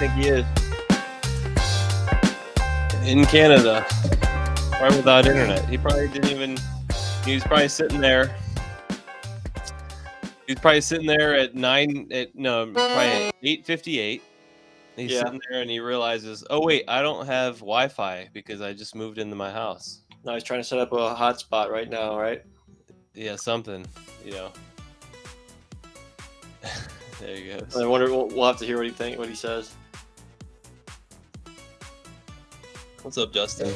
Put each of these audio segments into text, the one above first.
think he is? In Canada, right without internet. He probably didn't even. He was probably sitting there. He's probably sitting there at probably 8:58. He's sitting there and he realizes, oh wait, I don't have Wi-Fi because I just moved into my house. No, he's trying to set up a hotspot right now, right? Yeah, something, There you go. I wonder. We'll have to hear what he says. What's up, Justin?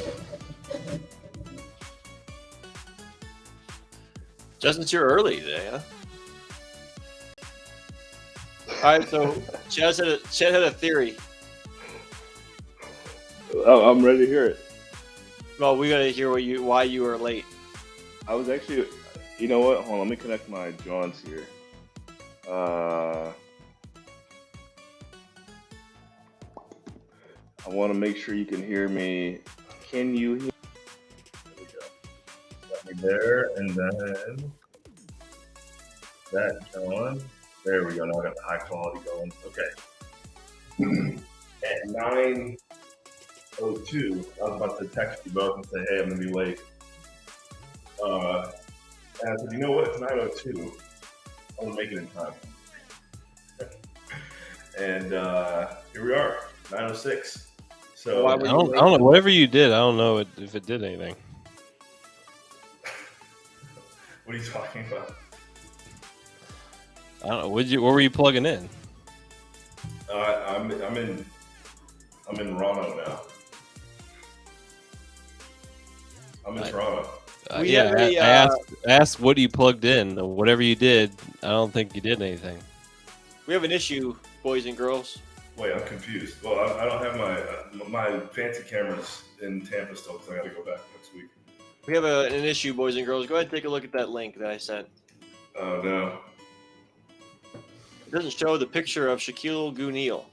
Justin, you're early today, huh? All right, so Chad had a theory. Oh, I'm ready to hear it. Well, we gotta hear why you were late. I was actually, you know what? Hold on, let me connect my Johns here. I want to make sure you can hear me. Can you hear? There we go. Got me there, and then that John. There we go. Now I got the high quality going. Okay. At 9:02, I was about to text you both and say, "Hey, I'm gonna be late." And I said, "You know what? It's 9:02. I'm gonna make it in time." And here we are, 9:06. So I don't know. Whatever you did, I don't know if it did anything. What are you talking about? I don't know. What were you plugging in? I'm in Toronto now. I'm in Toronto. I asked what you plugged in. Whatever you did, I don't think you did anything. We have an issue, boys and girls. Wait, I'm confused. Well, I don't have my fancy cameras in Tampa still because I got to go back next week. We have an issue, boys and girls. Go ahead and take a look at that link that I sent. Oh, no. It doesn't show the picture of Shaquille O'Neal.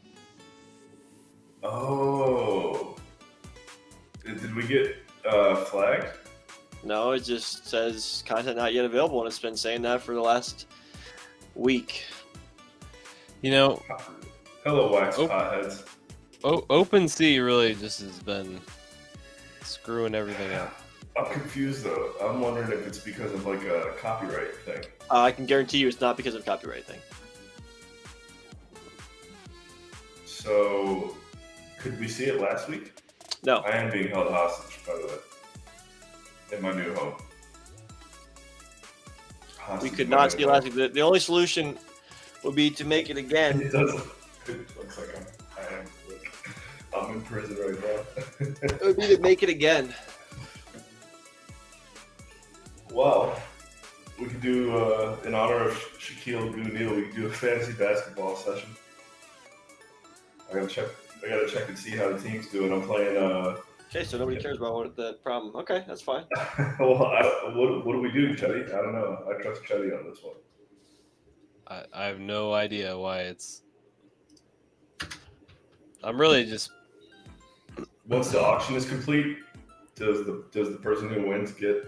Oh. Did we get flagged? No, it just says content not yet available, and it's been saying that for the last week. Hello, wax potheads. OpenSea really just has been screwing everything up. I'm confused though. I'm wondering if it's because of like a copyright thing. I can guarantee you it's not because of copyright thing. So, could we see it last week? No. I am being held hostage, by the way, in my new home. We could not see it last week. The only solution would be to make it again. It does. It looks like I'm in prison right now. It would be to make it again. Well, we could do, in honor of Shaquille O'Neal, we could do a fantasy basketball session. I gotta check and see how the team's doing. I'm playing. Okay, so nobody cares about the problem. Okay, that's fine. Well, what do we do, Chetty? I don't know. I trust Chetty on this one. I have no idea why it's. I'm really just. Once the auction is complete, does the person who wins get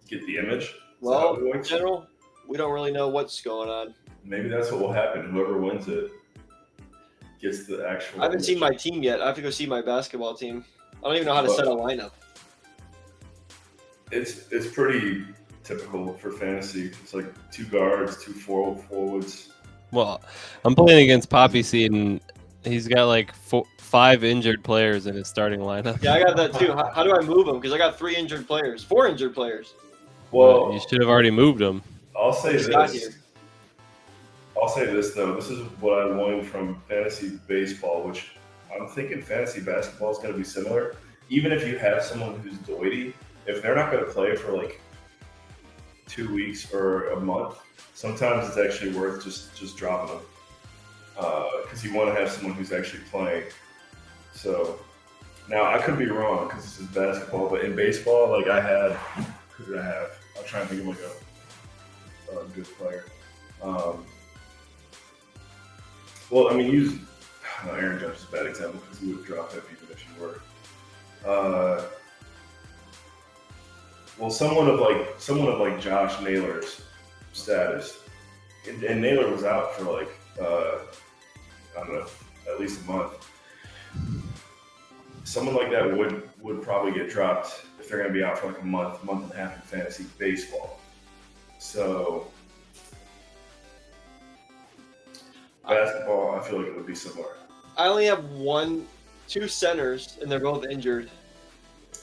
the image? Well, in general, we don't really know what's going on. Maybe that's what will happen. Whoever wins it gets the actual. I haven't seen my team yet. I have to go see my basketball team. I don't even know how to set a lineup. It's pretty typical for fantasy. It's like 2 guards, 2 forwards. Well, I'm playing against Poppy Seed, and he's got like 5 injured players in his starting lineup. Yeah, I got that too. How do I move them? Because I got 4 injured players. Well, you should have already moved them. I'll say this though. This is what I learned from fantasy baseball, which I'm thinking fantasy basketball is going to be similar. Even if you have someone who's doity, if they're not going to play for like 2 weeks or a month, sometimes it's actually worth just dropping them because you want to have someone who's actually playing. So now I could be wrong because this is basketball, but in baseball, like who did I have? I'll try and think of like a good player. Well, I mean, Aaron Judge is a bad example because he would have dropped him even if you were. Well, someone of like Josh Naylor's status, and Naylor was out for like I don't know at least a month. Someone like that would probably get dropped if they're going to be out for like a month and a half in fantasy baseball. So basketball, I feel like it would be similar. I only have two centers, and they're both injured.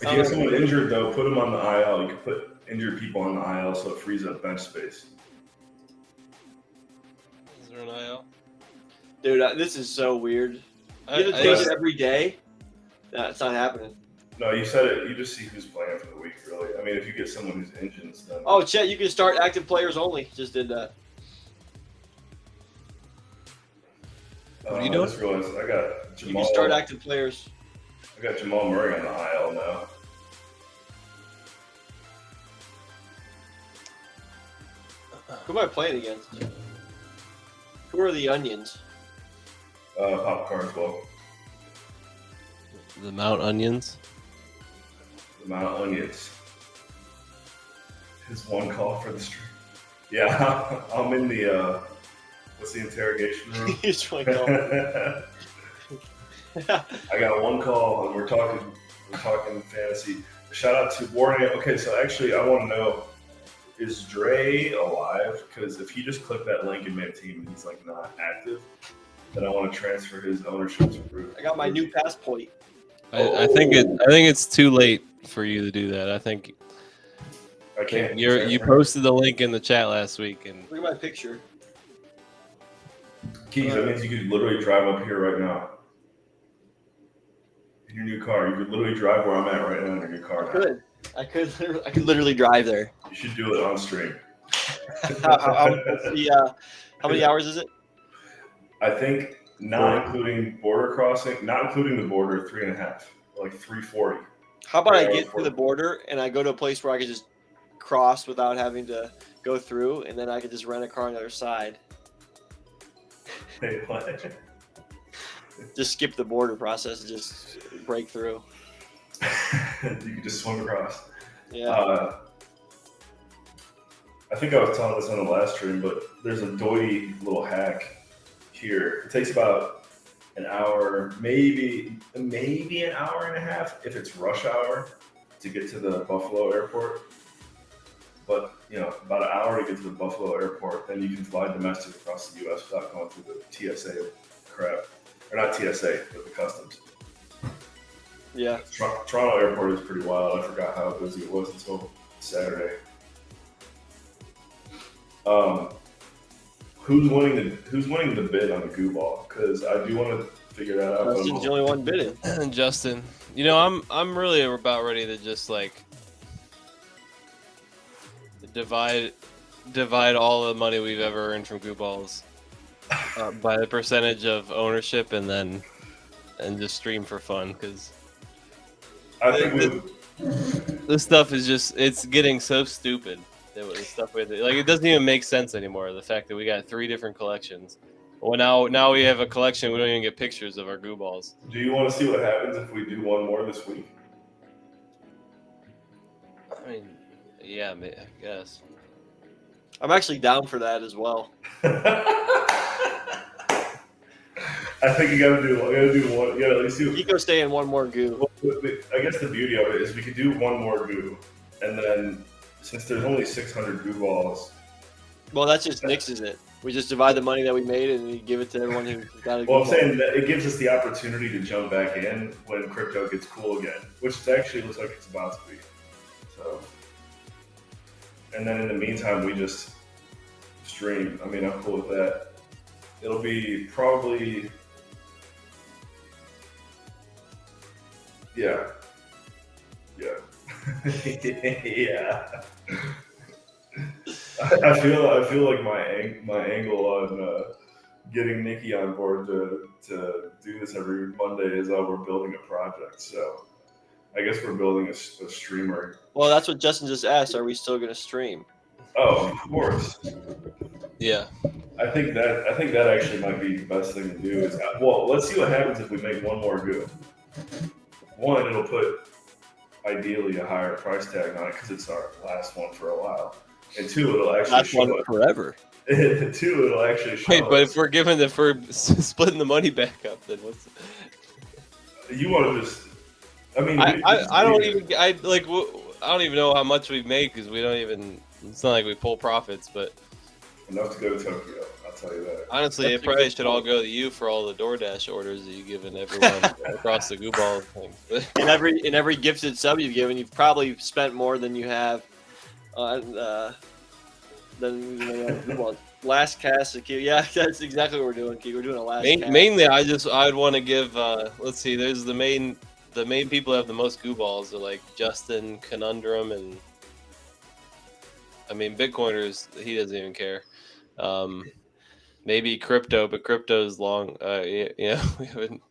If you have someone injured, though, put them on the IL. You can put injured people on the IL so it frees up bench space. Is there an IL? Dude, this is so weird. You have to take it every day? No, it's not happening. No, you said it. You just see who's playing for the week, really. I mean, if you get someone who's injured, then... Oh, Chet, you can start active players only. Just did that. What are you doing? I just realized I got Jamal. You can start active players. I got Jamal Murray on the IL now. Who am I playing against? Who are the Onions? Pop Carswell. The Mount Onions. The Mount Onions. His one call for the stream. Yeah, I'm in the what's the interrogation room? He's one call. I got one call, and we're talking fantasy. Shout out to Warning. Okay, so actually, I want to know, is Dre alive? Because if he just clicked that link and made a team, and he's like not active, then I want to transfer his ownership to Root. I got my new passport. I think it's too late for you to do that. I think I can't. you posted the link in the chat last week, and Look at my picture. Keith, that means you could literally drive up here right now. In your new car, you could literally drive where I'm at right now in your new car. I could literally drive there. You should do it on stream. How many hours is it? I think not including border crossing, not including the border, 3.5, like 340. How about I get to the border and I go to a place where I can just cross without having to go through, and then I could just rent a car on the other side. Hey, what? Just skip the border process and just break through. You could just swim across. Yeah. I think I was telling this on the last stream, but there's a doity little hack here. It takes about an hour, maybe an hour and a half if it's rush hour to get to the Buffalo airport. But, about an hour to get to the Buffalo airport, then you can fly domestic across the U.S. without going through the TSA crap. Or not TSA, but the customs. Yeah. Toronto airport is pretty wild. I forgot how busy it was until Saturday. Who's winning the bid on the goo ball? Because I do want to figure that out. Justin's the only one bidding. Justin, I'm really about ready to just like divide all the money we've ever earned from goo balls by the percentage of ownership, and just stream for fun, because I think this stuff is it's getting so stupid. The stuff with it, like, it doesn't even make sense anymore. The fact that we got 3 different collections. Well, now we have a collection. We don't even get pictures of our goo balls. Do you want to see what happens if we do one more this week? I mean, yeah, I guess. I'm actually down for that as well. I think you gotta do one. You gotta at least do. Nico stay in one more goo. I guess the beauty of it is we could do one more goo, and then since there's only 600 goo balls. Well, that's just nixes it. We just divide the money that we made and we give it to everyone who got a goo Well, I'm ball. saying that it gives us the opportunity to jump back in when crypto gets cool again, which it actually looks like it's about to be. So, and then in the meantime, we just stream. I mean, I'm cool with that. It'll be probably, yeah. Yeah. I feel like my angle on getting Nikki on board to do this every Monday is we're building a project. So I guess we're building a streamer. Well, that's what Justin just asked. Are we still going to stream? Oh, of course. Yeah. I think that actually might be the best thing to do. Is let's see what happens if we make one more goo. One, it'll put ideally a higher price tag on it because it's our last one for a while. And 2, it'll actually Last show one us. forever. And two, it'll actually show. Wait, but us. if we're splitting the money back up, then what's? You want to just? I mean, I don't even know how much we make because we don't even. It's not like we pull profits, but enough to go to Tokyo. I'll tell you that. honestly, it probably should all go to you for all the DoorDash orders that you've given everyone across the Goo Ball thing. In every gifted sub you've given, you've probably spent more than you have on Goo Balls. Last cast of Q. Yeah, that's exactly what we're doing, Q. We're doing a last cast. Mainly, I'd want to give. Let's see. There's the main people who have the most Goo Balls are like Justin, Conundrum, and I mean Bitcoiners. He doesn't even care. Maybe Crypto, but Crypto's long. Yeah, we haven't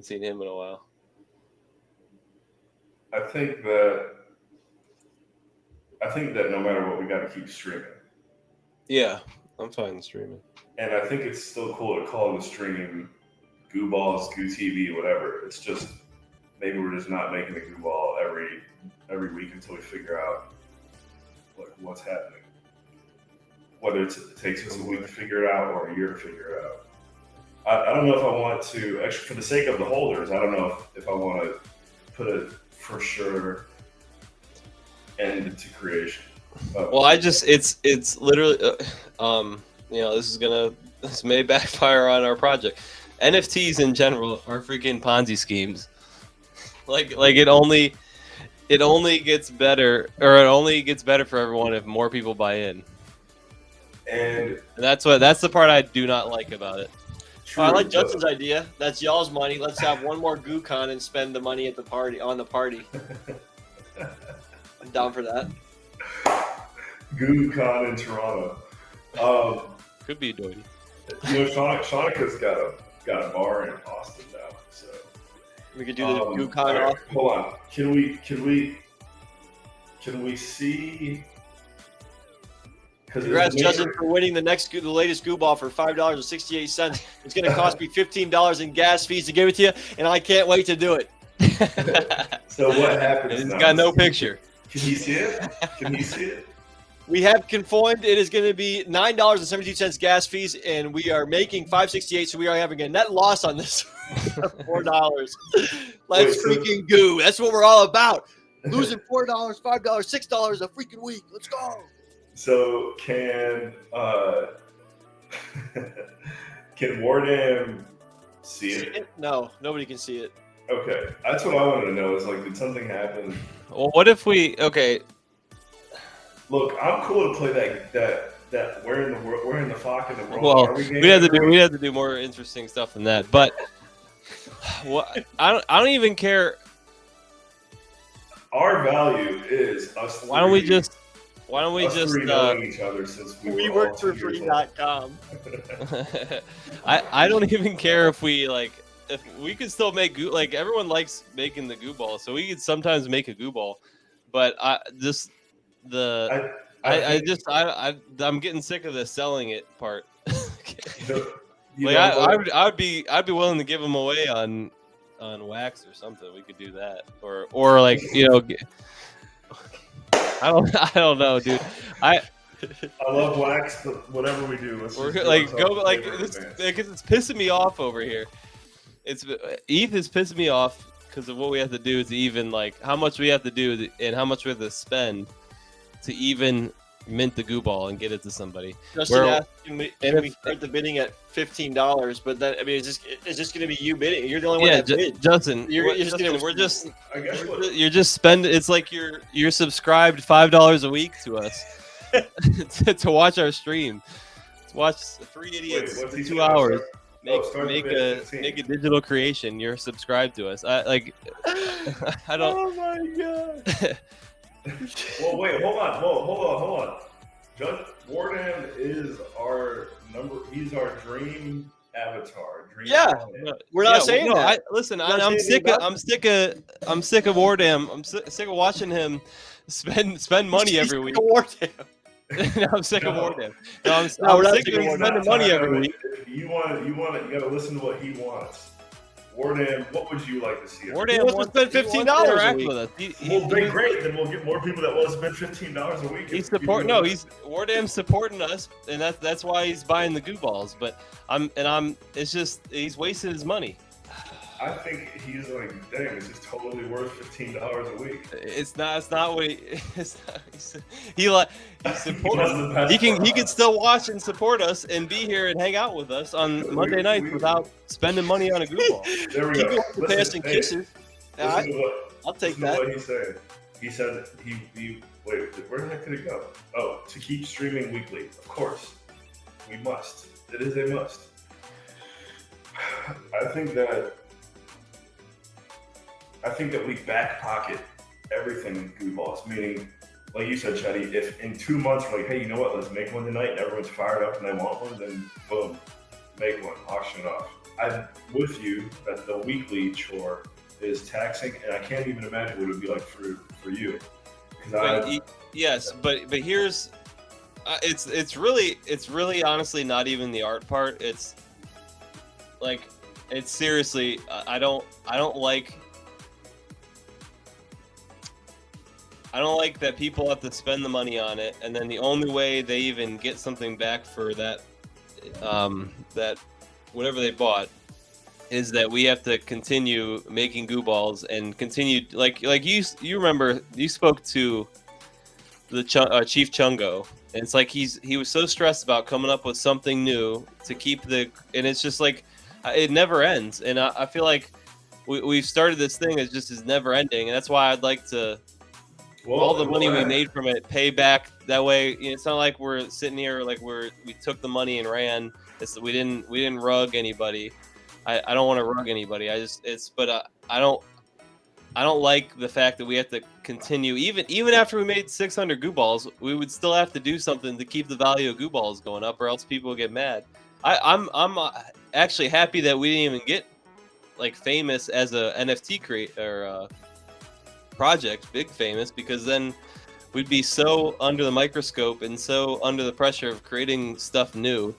seen him in a while. I think that no matter what, we got to keep streaming. Yeah, I'm fine streaming. And I think it's still cool to call the stream Goo Balls, GooTV, whatever. It's just maybe we're just not making the Goo Ball every week until we figure out like what's happening. Whether it takes us a week to figure it out or a year to figure it out. I don't know if I want to, actually, for the sake of the holders, I don't know if I want to put a for sure end to creation. Well, it's literally, this may backfire on our project. NFTs in general are freaking Ponzi schemes. Like it only gets better, or it only gets better for everyone if more people buy in. And that's the part I do not like about it. True, I like Justin's idea. That's y'all's money. Let's have one more GooCon and spend the money at the party on the party. I'm down for that. GooCon in Toronto. Could be Doity. Shaunika's got a bar in Austin now, so we could do the GooCon. Right, hold on. Can we see? Congrats, Justin, for winning the latest Goo Ball for $5.68. It's going to cost me $15 in gas fees to give it to you, and I can't wait to do it. So what happens? It's got no picture. Can you see it? We have conformed. It is going to be $9.72 gas fees, and we are making $5.68, so we are having a net loss on this $4. Let's freaking goo. That's what we're all about. Losing $4, $5, $6 a freaking week. Let's go. So can Wardam see it? No, nobody can see it. Okay, that's what I wanted to know. Is like, did something happen? Well, what if we? Okay. Look, I'm cool to play that where in the fuck in the world. Well, we have to do more interesting stuff than that. But I don't even care. Our value is us. Why don't we just knowing each other since we work for free.com. I don't even care if we could still make Goo, like everyone likes making the Goo Ball, so we could sometimes make a Goo Ball, but I'm getting sick of the selling it part. I'd be willing to give them away on wax or something. We could do that, or like I don't know, dude. I love wax, but whatever we do, it's pissing me off over here. ETH is pissing me off because of what we have to do to even like how much we have to do and how much we have to spend to even mint the Goo Ball and get it to somebody. Justin asked, can we start the bidding at $15? But then, I mean, it's just going to be you bidding. You're the only one that bid. Justin, you're just spending. It's like you're subscribed $5 a week to us to watch our stream. To watch three idiots for 2 hours. Make a digital creation. You're subscribed to us. I don't. Oh my god. Well, wait, hold on. Judge Wardam is our number. He's our dream avatar. We're not saying that. I'm sick of Wardam. I'm sick of watching him spend money every week. I'm sick of Wardam. I'm sick of him spending money every week. You got to listen to what he wants. Wardam, what would you like to see? Wardam wants to spend $15 a interact week. with us. Well, then great. Then we'll get more people that want to spend $15 a week. He's Wardam's supporting us, and that's why he's buying the goo balls. But it's just he's wasting his money. I think he's like, dang, this is totally worth $15 a week. It's not what he supports. He can still watch and support us and be here and hang out with us on Monday nights without spending money on a goo ball. There we go. Passing kisses. I'll take that. What he said. He said he wait. Where the heck did it go? Oh, to keep streaming weekly. Of course, we must. It is a must. I think that we back pocket everything in goo balls, meaning, like you said, Chetty, if in 2 months we're like, hey, you know what, let's make one tonight, and everyone's fired up and they want one, then boom, make one, auction it off. I'm with you that the weekly chore is taxing, and I can't even imagine what it would be like for you. Yes, but here's, it's really honestly not even the art part. It's like, it's seriously, I don't like that people have to spend the money on it, and then the only way they even get something back for that whatever they bought is that we have to continue making goo balls and continue like you remember you spoke to the Chief Chungo, and it's like he was so stressed about coming up with something new to keep and it's just like it never ends, and I feel like we've started this thing that just is never ending, and that's why I'd like to. All the money we made from it pay back that way. It's not like we're sitting here like we took the money and ran. We didn't rug anybody. I don't want to rug anybody. I don't like the fact that we have to continue even after we made 600 goo balls, we would still have to do something to keep the value of goo balls going up, or else people get mad. I'm actually happy that we didn't even get like famous as a NFT creator. Project big famous, because then we'd be so under the microscope and so under the pressure of creating stuff new,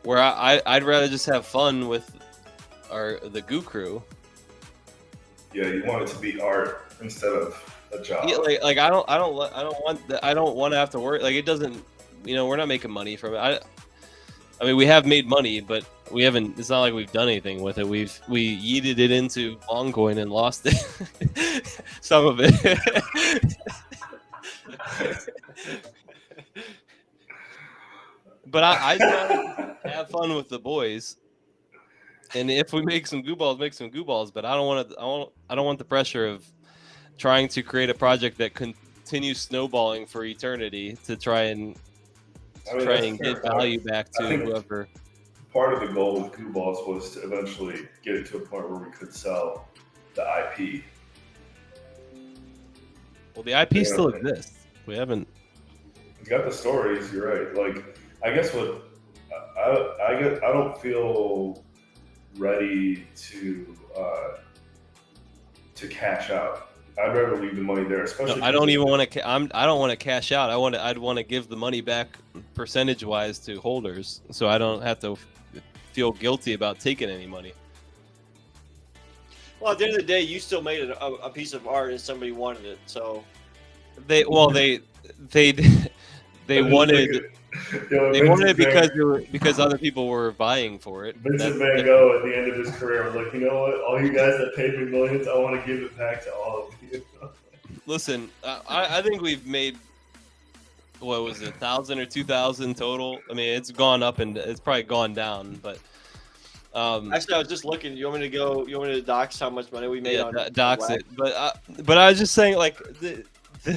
where I'd rather just have fun with the goo crew. Yeah, you want it to be art instead of a job. Yeah, like I don't want to have to worry. Like, it doesn't, we're not making money from it. I mean, we have made money, but we haven't. It's not like we've done anything with it. We yeeted it into Longcoin and lost it, some of it. But I try to have fun with the boys, and if we make some goo balls, make some goo balls. But I don't want the pressure of trying to create a project that continues snowballing for eternity to try and get value back to whoever. Part of the goal with goo balls was to eventually get it to a point where we could sell the IP. Well, the IP still exists. We haven't. You got the stories. You're right. Like, I guess I don't feel ready to cash out. I'd rather leave the money there, especially. No, I don't even want to. I don't want to cash out. I'd want to give the money back percentage-wise to holders, so I don't have to feel guilty about taking any money. Well, at the end of the day, you still made a piece of art, and somebody wanted it. So they wanted it because other people were vying for it. Vincent Van Gogh at the end of his career was like, you know what? All you guys that paid me millions, I want to give it back to all of you. Listen, I think we've made, what was it, 1,000 or 2,000 total? I mean, it's gone up and it's probably gone down, but. Actually, I was just looking. You want me to dox how much money we made on dox it? But I was just saying, like, for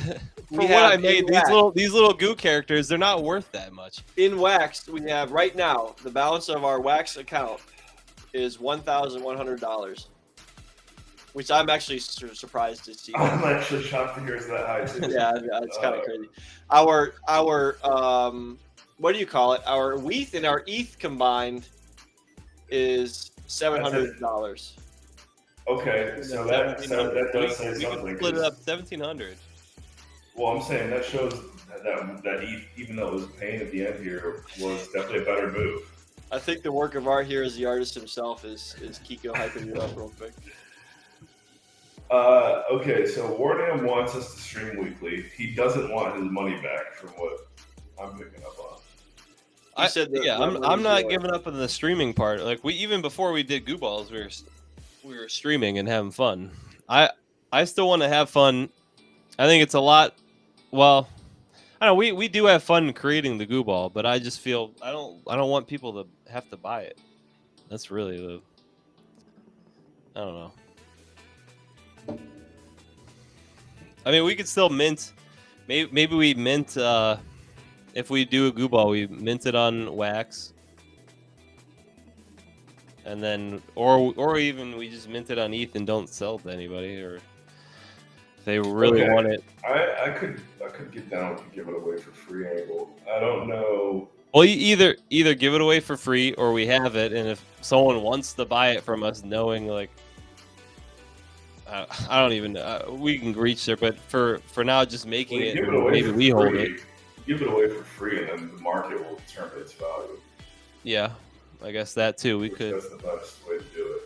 what I made, these little goo characters, they're not worth that much. In Wax, we have right now the balance of our Wax account is $1,100, which I'm actually surprised to see. I'm actually shocked to hear it's that high too. Yeah, it's kind of crazy. Our what do you call it? Our WETH and our ETH combined is $700. Okay, so that does say something. We split it up $1,700. Well, I'm saying that shows that ETH, even though it was a pain at the end here, was definitely a better move. I think the work of art here is the artist himself is Kiko hyping you up real quick. Okay, so Wardam wants us to stream weekly. He doesn't want his money back from what I'm picking up on. I'm not giving up on the streaming part. Like even before we did Goo Balls, we were streaming and having fun. I still want to have fun. I think it's a lot. Well, I don't know. We do have fun creating the Goo Ball, but I just feel I don't want people to have to buy it. That's really the. I don't know. I mean, we could still mint. Maybe we mint. If we do a Goo Ball, we mint it on wax, and then, or even we just mint it on ETH and don't sell it to anybody, or if they really want it. I could get down to give it away for free angle. I don't know. Well, you either give it away for free or we have it, and if someone wants to buy it from us, knowing like. I don't even. We can reach there, but for now, just making it. Maybe we hold it. Give it away for free, and then the market will determine its value. Yeah, I guess that too. We could. That's the best way to do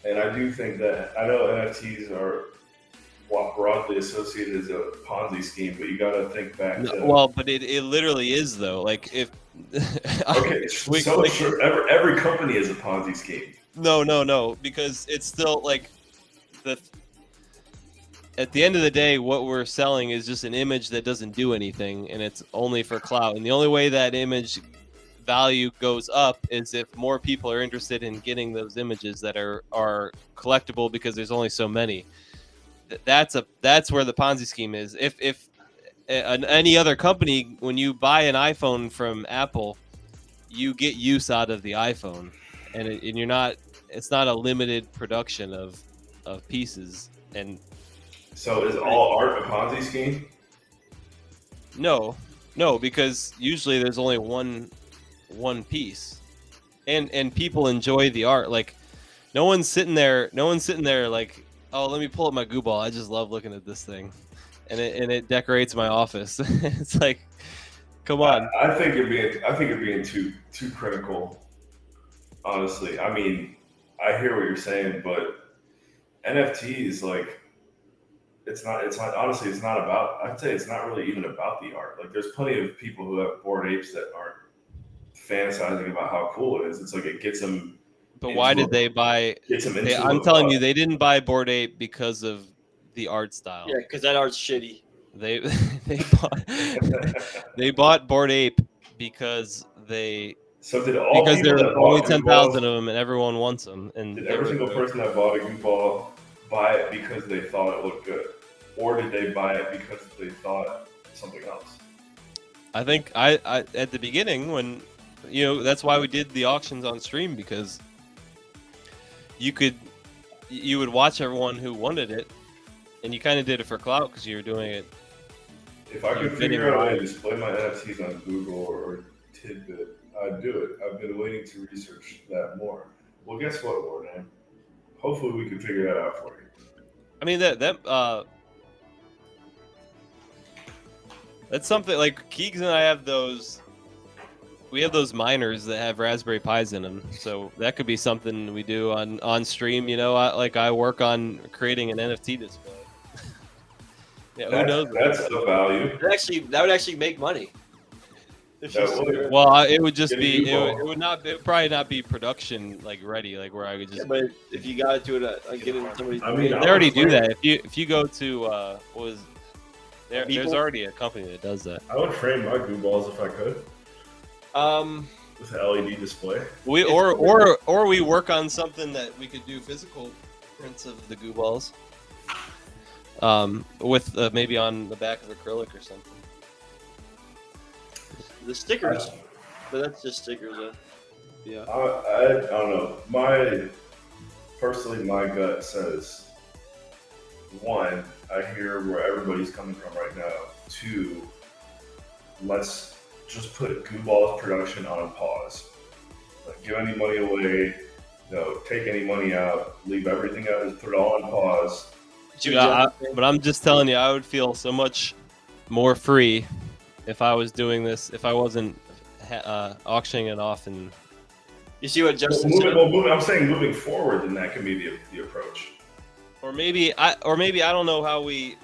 it. And I do think that I know NFTs are broadly associated as a Ponzi scheme, but you got to think back. Well, but it literally is though. Like if. Okay, sure, every company is a Ponzi scheme. No, because it's still like at the end of the day, what we're selling is just an image that doesn't do anything, and it's only for clout. And the only way that image value goes up is if more people are interested in getting those images that are collectible because there's only so many. That's where the Ponzi scheme is. If any other company, when you buy an iPhone from Apple, you get use out of the iPhone. And you're not. It's not a limited production of pieces. And so, is all art a Ponzi scheme? No, because usually there's only one piece, and people enjoy the art. Like, no one's sitting there like, oh, let me pull up my Goo Ball. I just love looking at this thing, and it decorates my office. It's like, come on. I think you're being too critical. Honestly, I mean, I hear what you're saying, but NFTs, like, it's not honestly, it's not about, I'd say it's not really even about the art. Like, there's plenty of people who have Bored Apes that aren't fantasizing about how cool it is. It's like, it gets them. But why did they buy? I'm telling you, they didn't buy Bored Ape because of the art style. Yeah, because that art's shitty. They bought Bored Ape because they. So did all because people there are only 10,000 of them, and everyone wants them. And did every single person that bought a Goo Ball buy it because they thought it looked good, or did they buy it because they thought something else? I think I at the beginning, when that's why we did the auctions on stream, because you would watch everyone who wanted it, and you kind of did it for clout because you were doing it. If I could figure out a way to display my NFTs on Google or Tidbit, I'd do it. I've been waiting to research that more. Well, guess what, Wardan? Hopefully we can figure that out for you. I mean, that's something like Keegs and I have those. We have those miners that have Raspberry Pis in them, so that could be something we do on stream. I work on creating an NFT display. Yeah, who knows? That's the value. That would actually make money. Well, it would just be. It would not. It would probably not be production ready, where I would just. Yeah, but if you got to it, get in somebody's. I mean, they already do that. If you go to there's already a company that does that. I would frame my Goo Balls if I could. With an LED display. Or we work on something that we could do physical prints of the Goo Balls. With maybe on the back of acrylic or something. The stickers, but that's just stickers. Yeah. I don't know. Personally, my gut says, 1, I hear where everybody's coming from right now. 2, let's just put Goo Balls production on pause. Give any money away. Take any money out. Leave everything out. Just put it all on pause. But I'm just telling you, I would feel so much more free if I was doing this, if I wasn't auctioning it off, and You see what Justin Well, said? I'm saying moving forward, then that can be the approach. or maybe I don't know how we.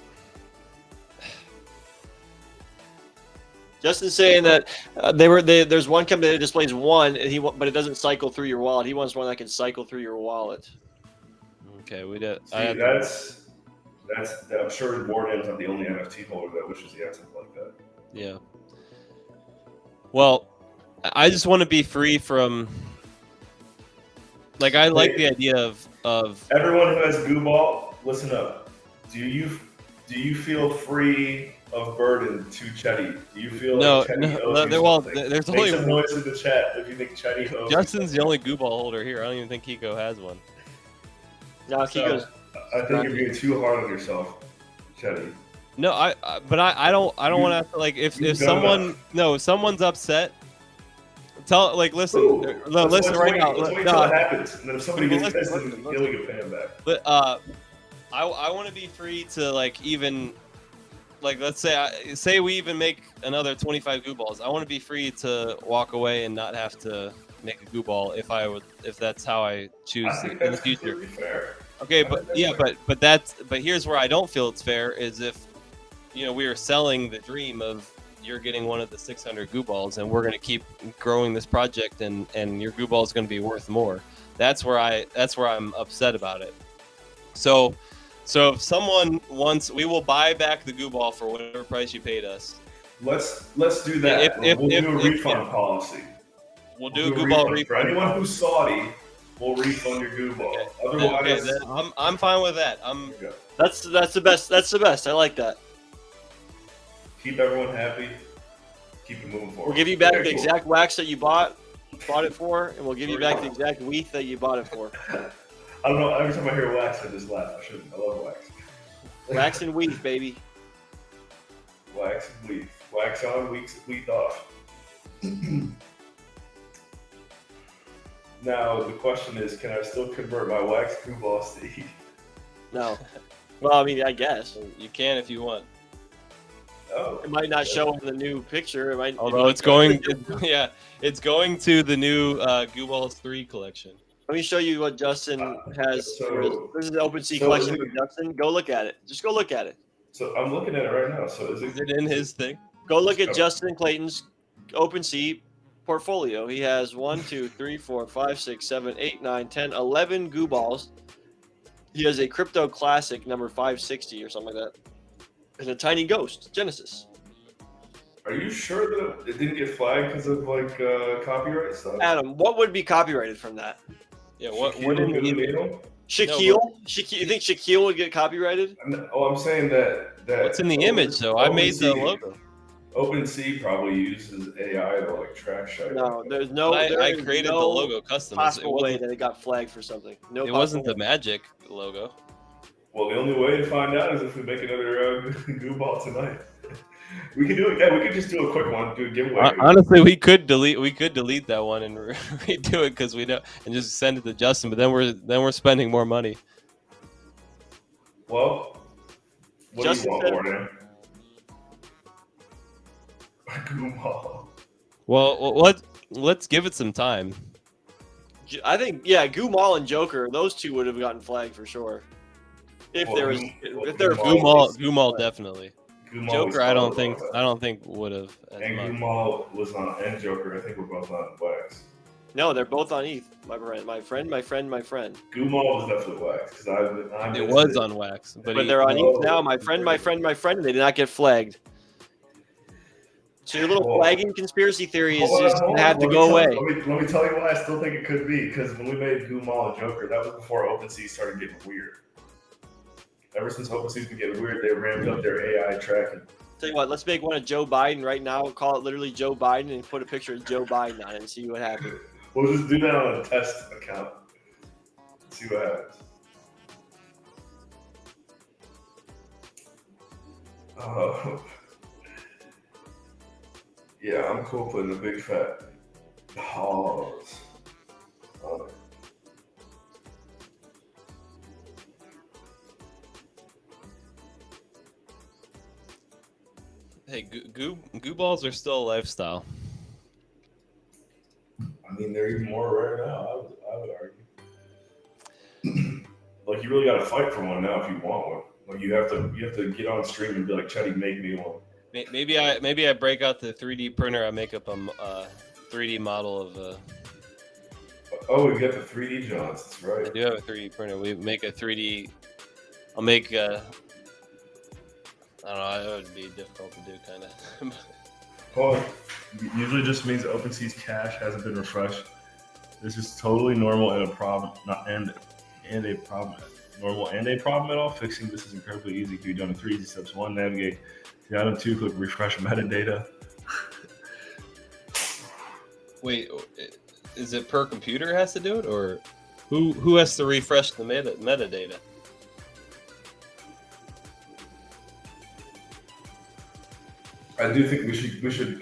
Justin's saying that there's one company that displays one, and but it doesn't cycle through your wallet. He wants one that can cycle through your wallet. Okay, we did. See, that's I'm sure Warden's not the only NFT holder that wishes he had something like that. Yeah. Well, I just want to be free from. Like, I like the idea of everyone who has Gooball, listen up. Do you feel free of burden to Chetty? Do you feel like Chetty owes you something? There's Make only some noise in the chat if you think Chetty owes Justin's you the only Gooball holder here. I don't even think Kiko has one. No, Kiko's. I think you're being too hard on yourself, Chetty. No, but I don't want to have to, like, if someone's upset, listen. Ooh, Listen right now. Let's wait until it happens, and then if somebody gets pissed, then he'll get paid back. But I want to be free to, like, even, like, let's say we even make another 25 goo balls. I want to be free to walk away and not have to make a goo ball if that's how I choose in the future. Fair. Okay, but here's where I don't feel it's fair is if, we are selling the dream of you're getting one of the 600 goo balls and we're going to keep growing this project and your goo ball is going to be worth more. That's where I'm upset about it. So if someone wants, we will buy back the goo ball for whatever price you paid us. Let's do that. We'll do a refund policy. We'll do a goo ball refund. For anyone who's salty, we'll refund your goo ball. Otherwise, I'm fine with that. That's the best. That's the best. I like that. Keep everyone happy. Keep it moving forward. We'll give you back the exact wax that you bought it for, and we'll give you back the exact wreath that you bought it for. I don't know. Every time I hear wax, I just laugh. I shouldn't. I love wax. Wax and wreath, baby. Wax and wreath. Wax on, wreath off. Now the question is, can I still convert my wax goo balls to ETH? No. Well, I mean, I guess you can if you want. Oh, it might not show in the new picture. It might. Although it's going to the new Goo Balls 3 collection. Let me show you what Justin has. This is the OpenSea collection for Justin. Go look at it. Just go look at it. So I'm looking at it right now. So is it in his thing? Go look at Justin Clayton's OpenSea portfolio. He has 1, 2, 3, 4, 5, 6, 7, 8, 9, 10, 11 goo balls. He has a crypto classic number 560 or something like that. And a tiny ghost, Genesis. Are you sure that it didn't get flagged because of like copyright stuff? Adam, what would be copyrighted from that? Yeah, what in the Shaquille? You think Shaquille would get copyrighted? I'm saying that what's in the image though? I made the logo. OpenSea probably uses AI to like track shit. No, there's no. I created the logo custom. Possible way that it got flagged for something. No, it wasn't the Magic logo. Well, the only way to find out is if we make another goo ball tonight. We can do it. Yeah, we could just do a quick one, do a giveaway. Honestly, we could delete that one and redo it because we don't, and just send it to Justin. But then we're spending more money. Well, what Justin do you want, Warden? Goo ball. Well, let's give it some time. I think Goo Mall and Joker, those two would have gotten flagged for sure. If they're Goo Mall definitely. Joker, I don't think would have. And Goo Mall was on, and Joker, I think we're both on wax. No, they're both on ETH. My friend. Goo Mall was definitely wax because it was on wax, but they're on ETH now. My friend, and they did not get flagged. So your little flagging conspiracy theory is just gonna have to go away. Let me tell you why I still think it could be, because when we made Goo Mall and Joker, that was before OpenSea started getting weird. Ever since OpenSea's been getting weird, they ramped up their AI tracking. Tell you what, let's make one of Joe Biden right now. Call it literally Joe Biden and put a picture of Joe Biden on it and see what happens. We'll just do that on a test account. See what happens. Yeah, I'm cool putting a big fat pause on it. Hey, goo balls are still a lifestyle. mean, they're even more rare now. I would argue. Like, you really got to fight for one now if you want one. Like, you have to get on stream and be like, Chetty, make me one. Maybe I break out the 3D printer. I make up a 3D model of. Oh, we got the 3D Johns. That's right. I do have a 3D printer. We make a 3D. I'll make. I don't know. It would be difficult to do, kind of. Well, usually just means OpenSea's cache hasn't been refreshed. This is totally normal and a problem, and a problem. Normal and a problem at all. Fixing this is incredibly easy. Can be done in 3 easy steps. 1, navigate to item 2, click refresh metadata. Wait, is it per computer has to do it, or who has to refresh the metadata? I do think we should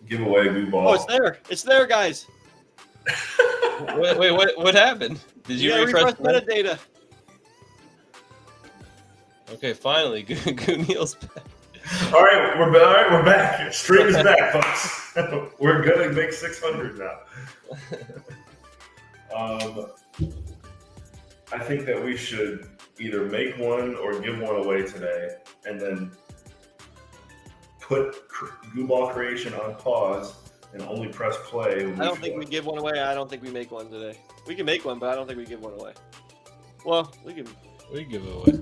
give away a Goo Ball. Oh, it's there. It's there, guys. wait, what happened? Did you refresh metadata? Okay, finally, Neil's back. All right, we're back. Stream is back, folks. We're gonna make 600 now. I think that we should either make one or give one away today, and then put Goo Ball creation on pause and only press play. When I don't think we give one away. I don't think we make one today. We can make one, but I don't think we give one away. Well, we can give it away.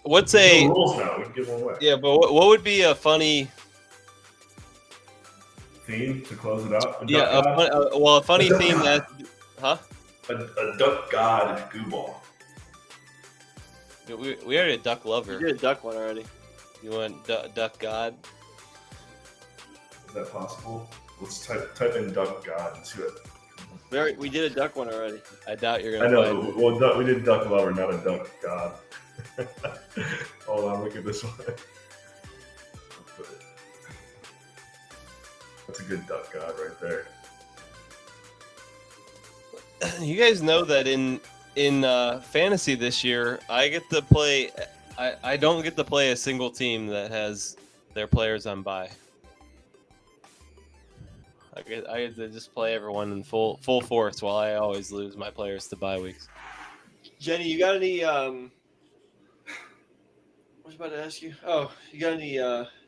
What's a no rules now? We can give one away. Yeah, but what would be a funny theme to close it out? A funny theme that, huh? A duck god Goo Ball. We already had Duck Lover. We did a duck one already. You want Duck God? Is that possible? Let's type in Duck God and see what. We did a duck one already. I doubt you're gonna. I know. Well, we did Duck Lover, not a Duck God. Hold on, look at this one. That's a good Duck God right there. You guys know that in fantasy this year, I get to play. I don't get to play a single team that has their players on bye. I get to just play everyone in full force, while I always lose my players to bye weeks. Jenny, you got any? I was about to ask you. Oh, you got any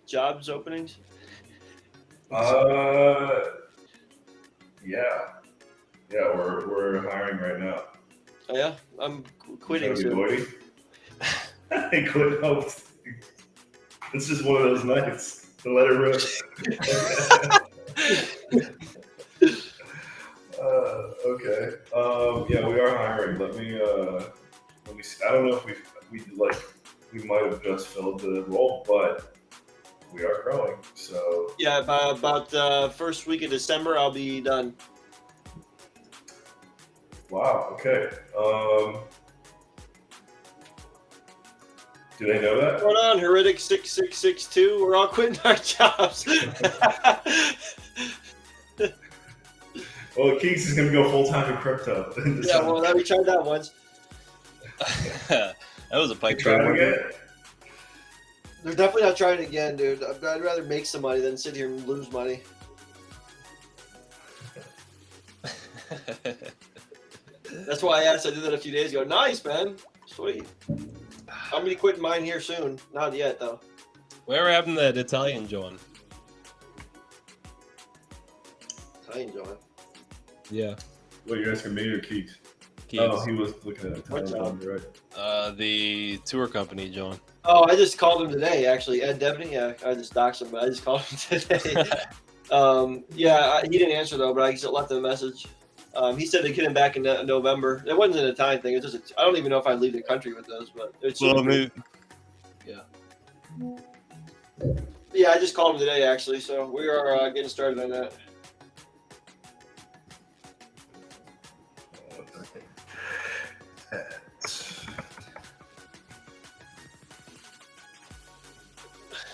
jobs openings? Yeah, we're hiring right now. Oh yeah, I'm quitting soon. I quit. Oh, it's just one of those nights to let it rip. Okay. Yeah, we are hiring. Let me see. I don't know if we might have just filled the role, but we are growing. So yeah, by about first week of December, I'll be done. Wow. Okay. Do they know that? What's going on, Heretic 6662? We're all quitting our jobs. Well, Keeks is going to go full time in crypto. Yeah, well, we tried that once. That was a pipe Try dream. it again. They're definitely not trying again, dude. I'd rather make some money than sit here and lose money. That's why I asked. I did that a few days ago. Nice, man. Sweet. I'm going to be quitting mine here soon. Not yet, though. Whatever happened to that Italian John? Italian John. Yeah. What, you're asking me or Keeks? Keeks. Oh, he was looking at What Italian job? John, right. The tour company, John. Oh, I just called him today, actually. Ed Devaney. Yeah, I just doxed him, but I just called him today. He didn't answer, though, but I just left him a message. He said to get him back in November. It wasn't an Italian thing. It was just I don't even know if I'd leave the country with those, but it's yeah, I just called him today, actually. So we are getting started on that.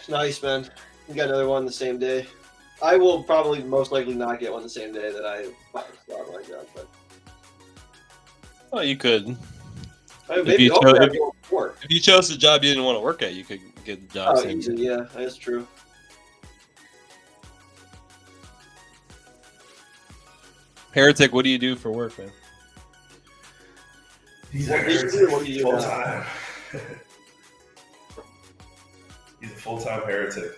Nice, man. You got another one the same day. I will probably most likely not get one the same day that I start my job, but Oh, you could. maybe hopefully I get one before. If you chose the job you didn't want to work at, you could get the job. Oh, easy, yeah, that's true. Heretic, what do you do for work, man? He's What a do you do? What do you do full now? time. He's a full-time heretic.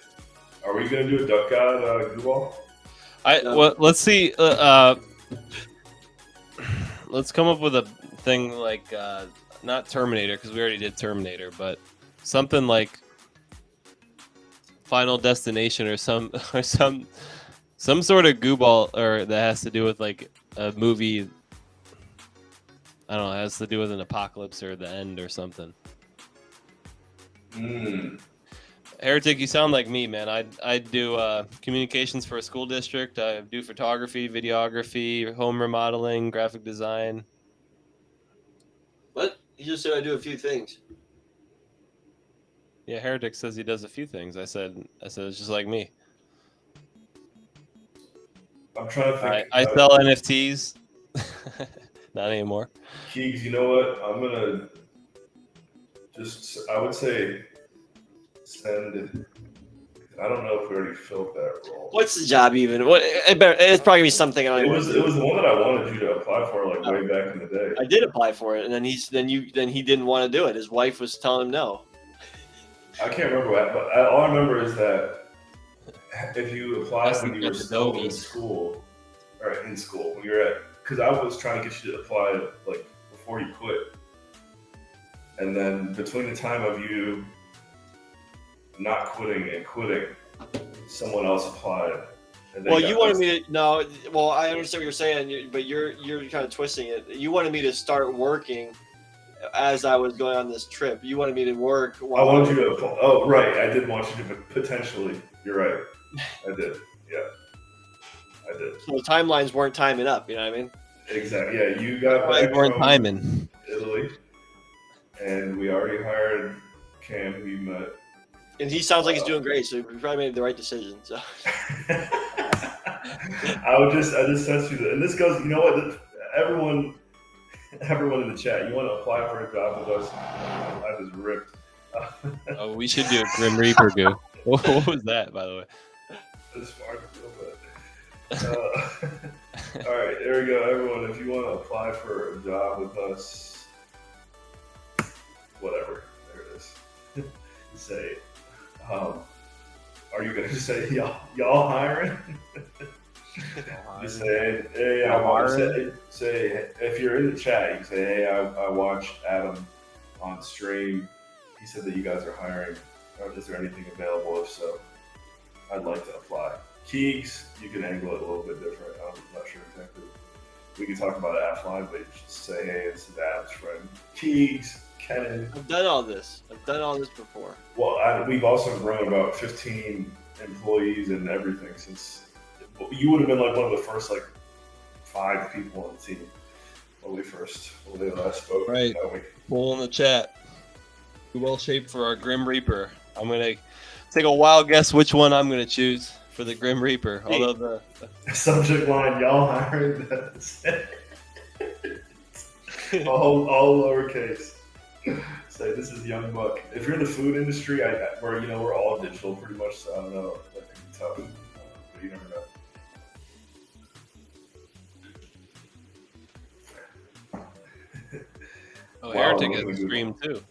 Are we gonna do a duck god Gooball? Well, let's see. Let's come up with a thing like not Terminator, because we already did Terminator, but something like Final Destination or some sort of Gooball, or that has to do with like a movie. I don't know. It has to do with an apocalypse or the end or something. Heretic, you sound like me, man. I do communications for a school district. I do photography, videography, home remodeling, graphic design. What? You just said I do a few things. Yeah, Heretic says he does a few things. I said it's just like me. I'm trying to think. I sell NFTs. Not anymore. Keegs, you know what? I'm gonna I would say send. I don't know if we already filled that role. What's the job even? What? It's probably gonna be something I don't It even. was the one that I wanted you to apply for like way back in the day. I did apply for it, and then he didn't want to do it. His wife was telling him no. I can't remember what, but all I remember is that if you applied when you were still in school, when you were at, because I was trying to get you to apply like before you quit, and then between the time of you not quitting and quitting, someone else applied. And Well, you wanted me to no. Well, I understand what you're saying, but you're kind of twisting it. You wanted me to start working as I was going on this trip. You wanted me to work. I wanted you to apply. Oh, right. I did want you to potentially. You're right. I did. Yeah, I did. So the timelines weren't timing up. You know what I mean? Exactly. Yeah, you got back weren't from timing. Italy, and we already hired Cam. We met. And he sounds like he's doing great, so we probably made the right decision. So. I just sent you that, and this goes. You know what? Everyone in the chat, you want to apply for a job with us? I just ripped. Oh, we should do a Grim Reaper goo. What was that, by the way? It's hard to feel bad. All right, there we go, everyone. If you want to apply for a job with us, whatever, there it is. Say, are you gonna say y'all hiring? Just say, hey, I want to say if you're in the chat, you can say, hey, I watched Adam on stream. He said that you guys are hiring. Is there anything available? If so, I'd like to apply. Keegs, you can angle it a little bit different. I'm not sure exactly. We can talk about it offline, but you should say, hey, this is Adam's friend. Keegs, Kenan. I've done all this. I've done all this before. Well, we've also grown about 15 employees and everything since. You would have been like one of the first 5 people on the team when they last spoke. Right. Full in the chat. Well shaped for our Grim Reaper. I'm gonna take a wild guess which one I'm gonna choose for the Grim Reaper. Although the subject line, y'all hired. all lowercase. Say this is Young Buck. If you're in the food industry, we're all digital pretty much. So I don't know. That could be tough. But you never know. Oh, Heretic has a stream too.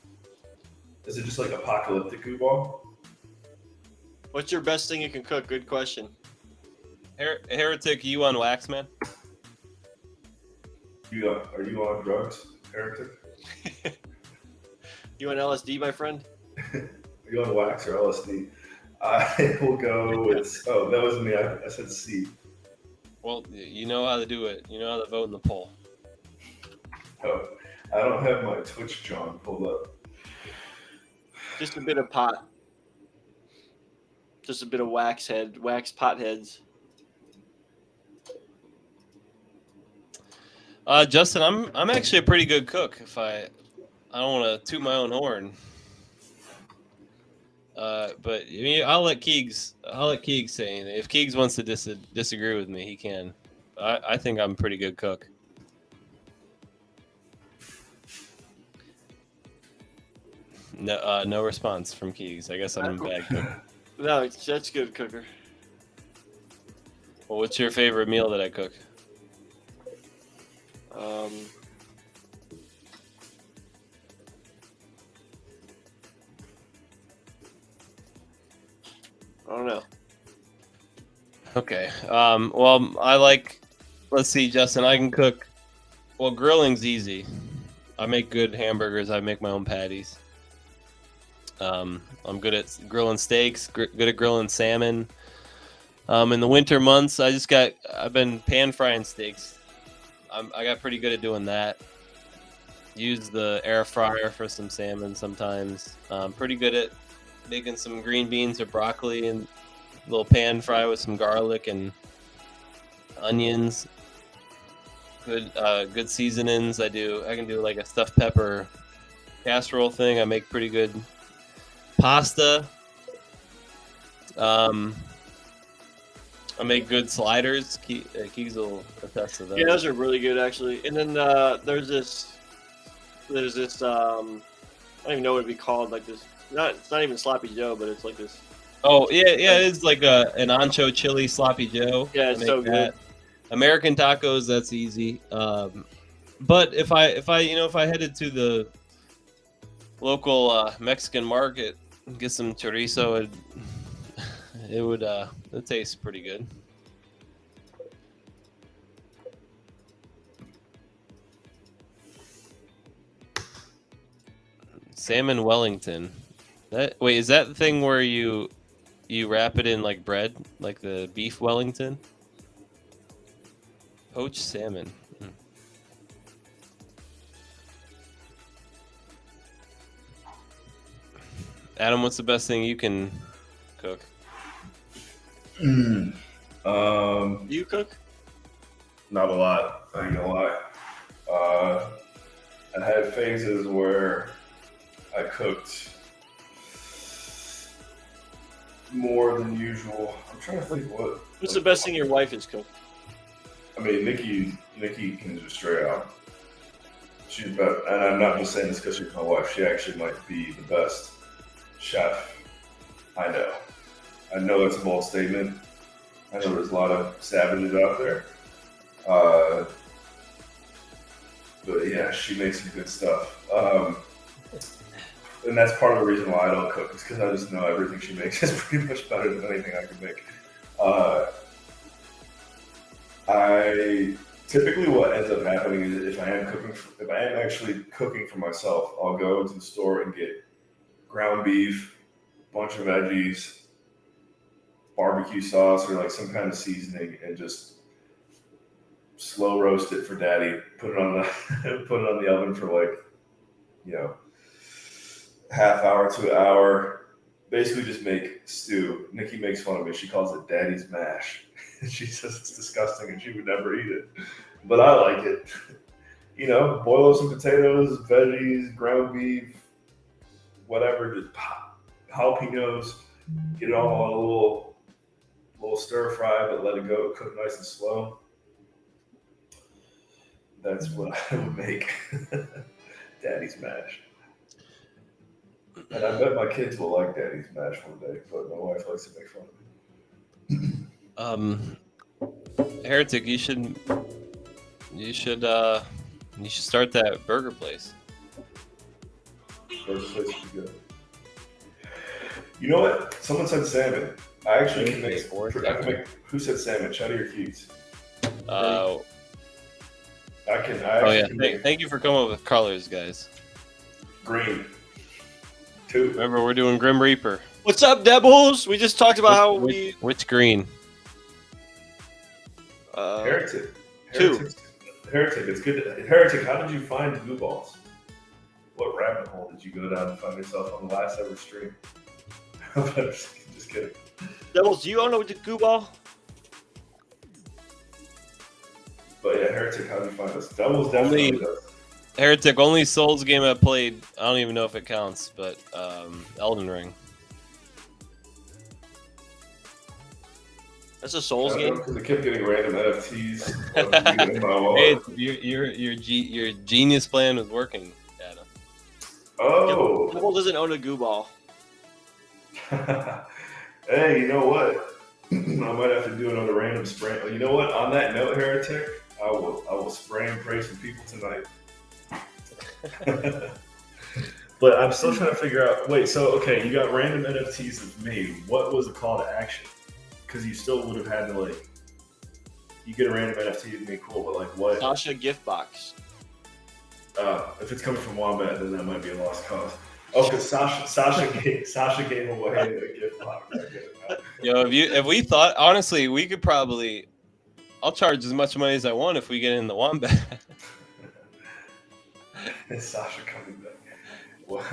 Is it just like apocalyptic Gooball? What's your best thing you can cook? Good question. Heretic, you on wax, man? Are you on drugs, Heretic? You on LSD, my friend? Are you on wax or LSD? I will go with. Oh, that was me. I said C. Well, you know how to do it. You know how to vote in the poll. Oh, I don't have my Twitch John pulled up. Just a bit of pot. Just a bit of wax pot heads. Justin, I'm actually a pretty good cook. If I don't want to toot my own horn. But I mean, I'll let Keegs say anything. If Keegs wants to disagree with me, he can. I think I'm a pretty good cook. No response from Keegs. I guess I'm a bad cook. No, that's good, cooker. Well, what's your favorite meal that I cook? I don't know. Okay. Well, I like. Let's see, Justin. I can cook. Well, grilling's easy. I make good hamburgers. I make my own patties. I'm good at grilling steaks. Good at grilling salmon. In the winter months, I've been pan frying steaks. I got pretty good at doing that. Use the air fryer for some salmon sometimes. Pretty good at making some green beans or broccoli and a little pan fry with some garlic and onions. Good seasonings. I can do like a stuffed pepper casserole thing. I make pretty good pasta. I make good sliders. Keegs will attest to those. Yeah, those are really good actually. And then there's this I don't even know what it'd be called. Like this, it's not even sloppy Joe, but it's like this. Oh yeah, it's like an ancho chili sloppy Joe. Yeah, it's so good. American tacos, that's easy. But if I headed to the local Mexican market and get some chorizo, it tastes pretty good. Salmon Wellington. Is that the thing where you wrap it in like bread, like the beef Wellington? Poached salmon. Adam, what's the best thing you can cook? You cook? Not a lot. I ain't gonna lie. I had phases where I cooked more than usual. I'm trying to think what. What's the best thing your wife has cooked? I mean, Nikki can just straight out. She's better, and I'm not just saying this because she's my wife. She actually might be the best chef I know. I know that's a bold statement. I know there's a lot of savages out there. But yeah, she makes some good stuff. And that's part of the reason why I don't cook, is because I just know everything she makes is pretty much better than anything I can make. I typically what ends up happening is if I am actually cooking for myself, I'll go to the store and get ground beef, bunch of veggies, barbecue sauce, or like some kind of seasoning, and just slow roast it for daddy. Put it on the oven for like, half hour to an hour. Basically just make stew. Nikki makes fun of me. She calls it daddy's mash. She says it's disgusting and she would never eat it. But I like it. Boil up some potatoes, veggies, ground beef, whatever, just jalapenos, get it all on a little stir fry, but let it go, cook nice and slow. That's what I would make. Daddy's mash. And I bet my kids will like Daddy's mash one day, but my wife likes to make fun of me. Heretic, you should start that burger place. Burger place would be good. You know what? Someone said salmon. I actually can make. Who said salmon? Chatty or Keats? I can. Thank you for coming up with colors, guys. Green. 2. Remember, we're doing Grim Reaper. What's up, Devils? We just talked about which green? Heretic. 2. Heretic. It's good. Heretic. How did you find Goo Balls? What rabbit hole did you go down and find yourself on the last ever stream? Just kidding. Devils, do you all know what the Goo Ball? But yeah, Heretic, how did you find us? Devils definitely does. Heretic, only Souls game I played, I don't even know if it counts, but Elden Ring. That's a Souls game? Because I kept getting random NFTs in my wallet. Hey, your genius plan was working, Adam. Oh. Devil doesn't own a Goo Ball. Hey, you know what? I might have to do another random sprint. You know what? On that note, Heretic, I will spray and pray some people tonight. But I'm still trying to figure out. Wait, so okay, you got random NFTs of me. What was the call to action? Because you still would have had to like, you get a random NFT of me, cool. But like, what? Sasha gift box. If it's coming from Wombat, then that might be a lost cause. Oh, because Sasha gave away a gift box. I get it now. Yo, if we thought honestly, we could probably. I'll charge as much money as I want if we get in the Wombat. Is Sasha coming back? What?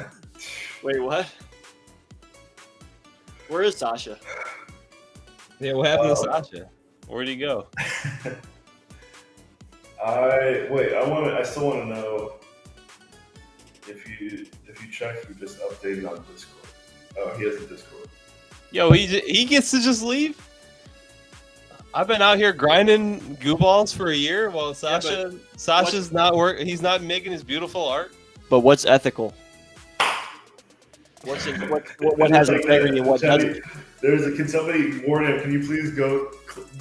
Wait, what? Where is Sasha? Yeah, what happened to Sasha? Where'd he go? I still want to know if you check who just updated on Discord. Oh, he has a Discord. Yo, he gets to just leave. I've been out here grinding goo balls for a year while Sasha's not working. He's not making his beautiful art. But what's ethical? What has integrity and what doesn't? Can somebody warn him? Can you please go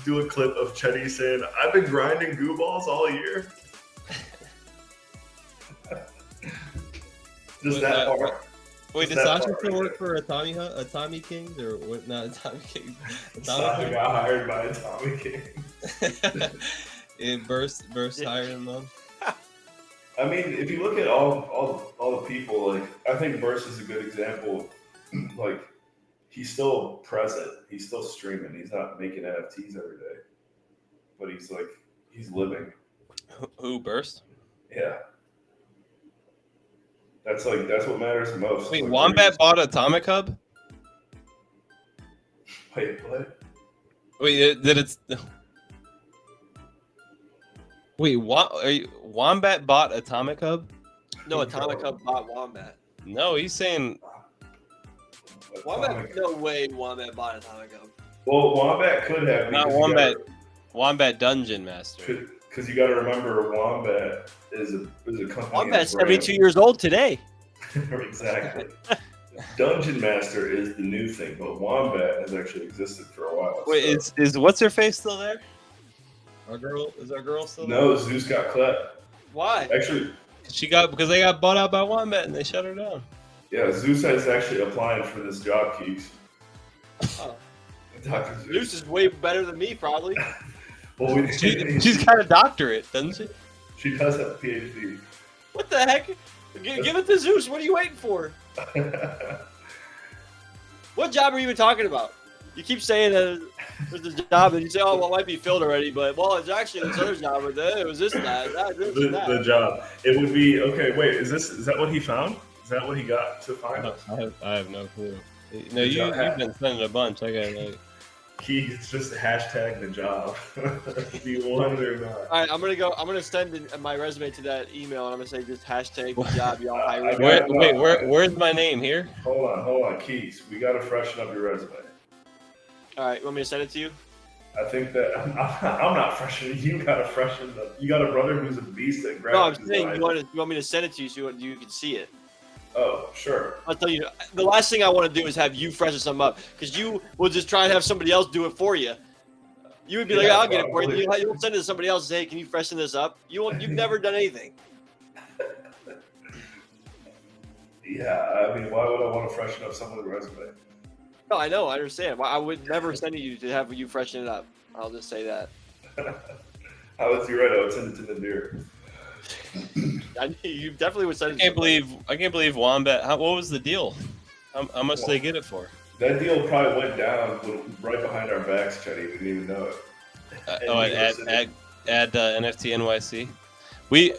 do a clip of Chetty saying, "I've been grinding goo balls all year"? Just that part. Wait, does Sasha still work for Tommy Kings or what? Not Tommy Kings. Sasha got hired by Tommy King. It burst higher than them. I mean, if you look at all the people, like I think Burst is a good example. Like he's still present, he's still streaming, he's not making NFTs every day, but he's living. Who Burst? Yeah, that's what matters the most. Wait, like, Wombat bought Atomic Hub? Wait, what? Wait, did it's? Wait, Wombat bought Atomic Hub? No, Atomic Hub bought Wombat. No, he's saying Wombat. No way, Wombat bought Atomic Hub. Well, Wombat could have. not Wombat. Wombat Dungeon Master. Because you got to remember, Wombat is a company. Wombat's 72 years old today. Exactly. Dungeon Master is the new thing, but Wombat has actually existed for a while. Wait, so. is what's her face still there? Our girl still there? No, Zeus got clapped. Why? Actually, because they got bought out by Wombat and they shut her down. yeah, Zeus is actually applying for this job, Keeks. Oh. Dr. Zeus is way better than me, probably. Well, She's got a doctorate, doesn't she? She does have a PhD. What the heck? Give it to Zeus. What are you waiting for? What job are you even talking about? You keep saying there's a job, and you say, "Oh, well, it might be filled already," but well, it's actually this other job, or it was this and that. The job. It would be okay. Wait, is that what he found? Is that what he got to find? I have no clue. No, you've been sending a bunch. I got like. It's just hashtag the job. Do you want it or not? All right, I'm gonna send my resume to that email, and I'm gonna say just hashtag the job. Y'all hire. Where's my name here? Hold on, Keys. We gotta freshen up your resume. All right, you want me to send it to you? I think that I'm not freshening. You gotta freshen up. You got a brother who's a beast at graphic No, I'm saying design. you want me to send it to you so you can see it. Oh, sure. I'll tell you, the last thing I want to do is have you freshen something up, because you will just try and have somebody else do it for you. You would be like, "I'll get it for you." You'll send it to somebody else and say, "Hey, can you freshen this up?" You've never done anything. Yeah, I mean, why would I want to freshen up someone's resume? No, I know, I understand. I would never send you to have you freshen it up. I'll just say that. You're right. I would send it to Nadir. You definitely would send it. I can't believe Wombat. What was the deal? How much did they get it for? That deal probably went down right behind our backs, Chetty. We didn't even know it. Add NFT NYC. We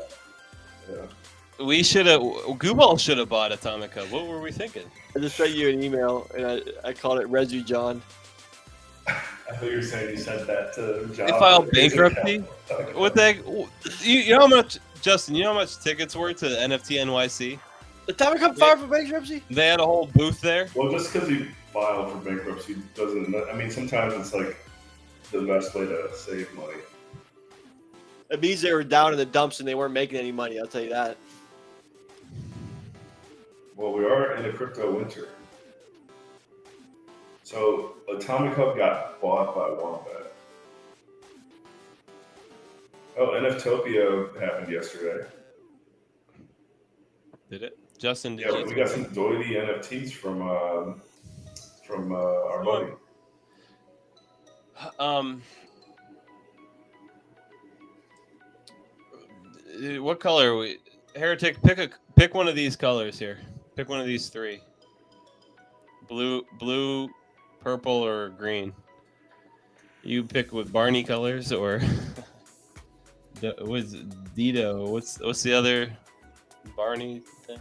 should have. Gooball should have bought Atomic Hub. What were we thinking? I just sent you an email, and I called it Resu John. I thought you were saying you sent that to John. They filed bankruptcy. What the heck? You know how much, Justin? You know how much tickets were to NFT NYC? Atomic Hub filed for bankruptcy? They had a whole booth there. Well, just because you filed for bankruptcy doesn't. I mean, sometimes it's like the best way to save money. It means they were down in the dumps and they weren't making any money. I'll tell you that. Well, we are in a crypto winter. So Atomic Hub got bought by Wombat. Oh, NFTopia happened yesterday. Did it? Justin, did Yeah, you? we got some doity NFTs from our buddy. What color are we? Heretic, pick one of these colors here. Pick one of these three. Blue, purple, or green. You pick with Barney colors or what's Dito? What's the other Barney thing?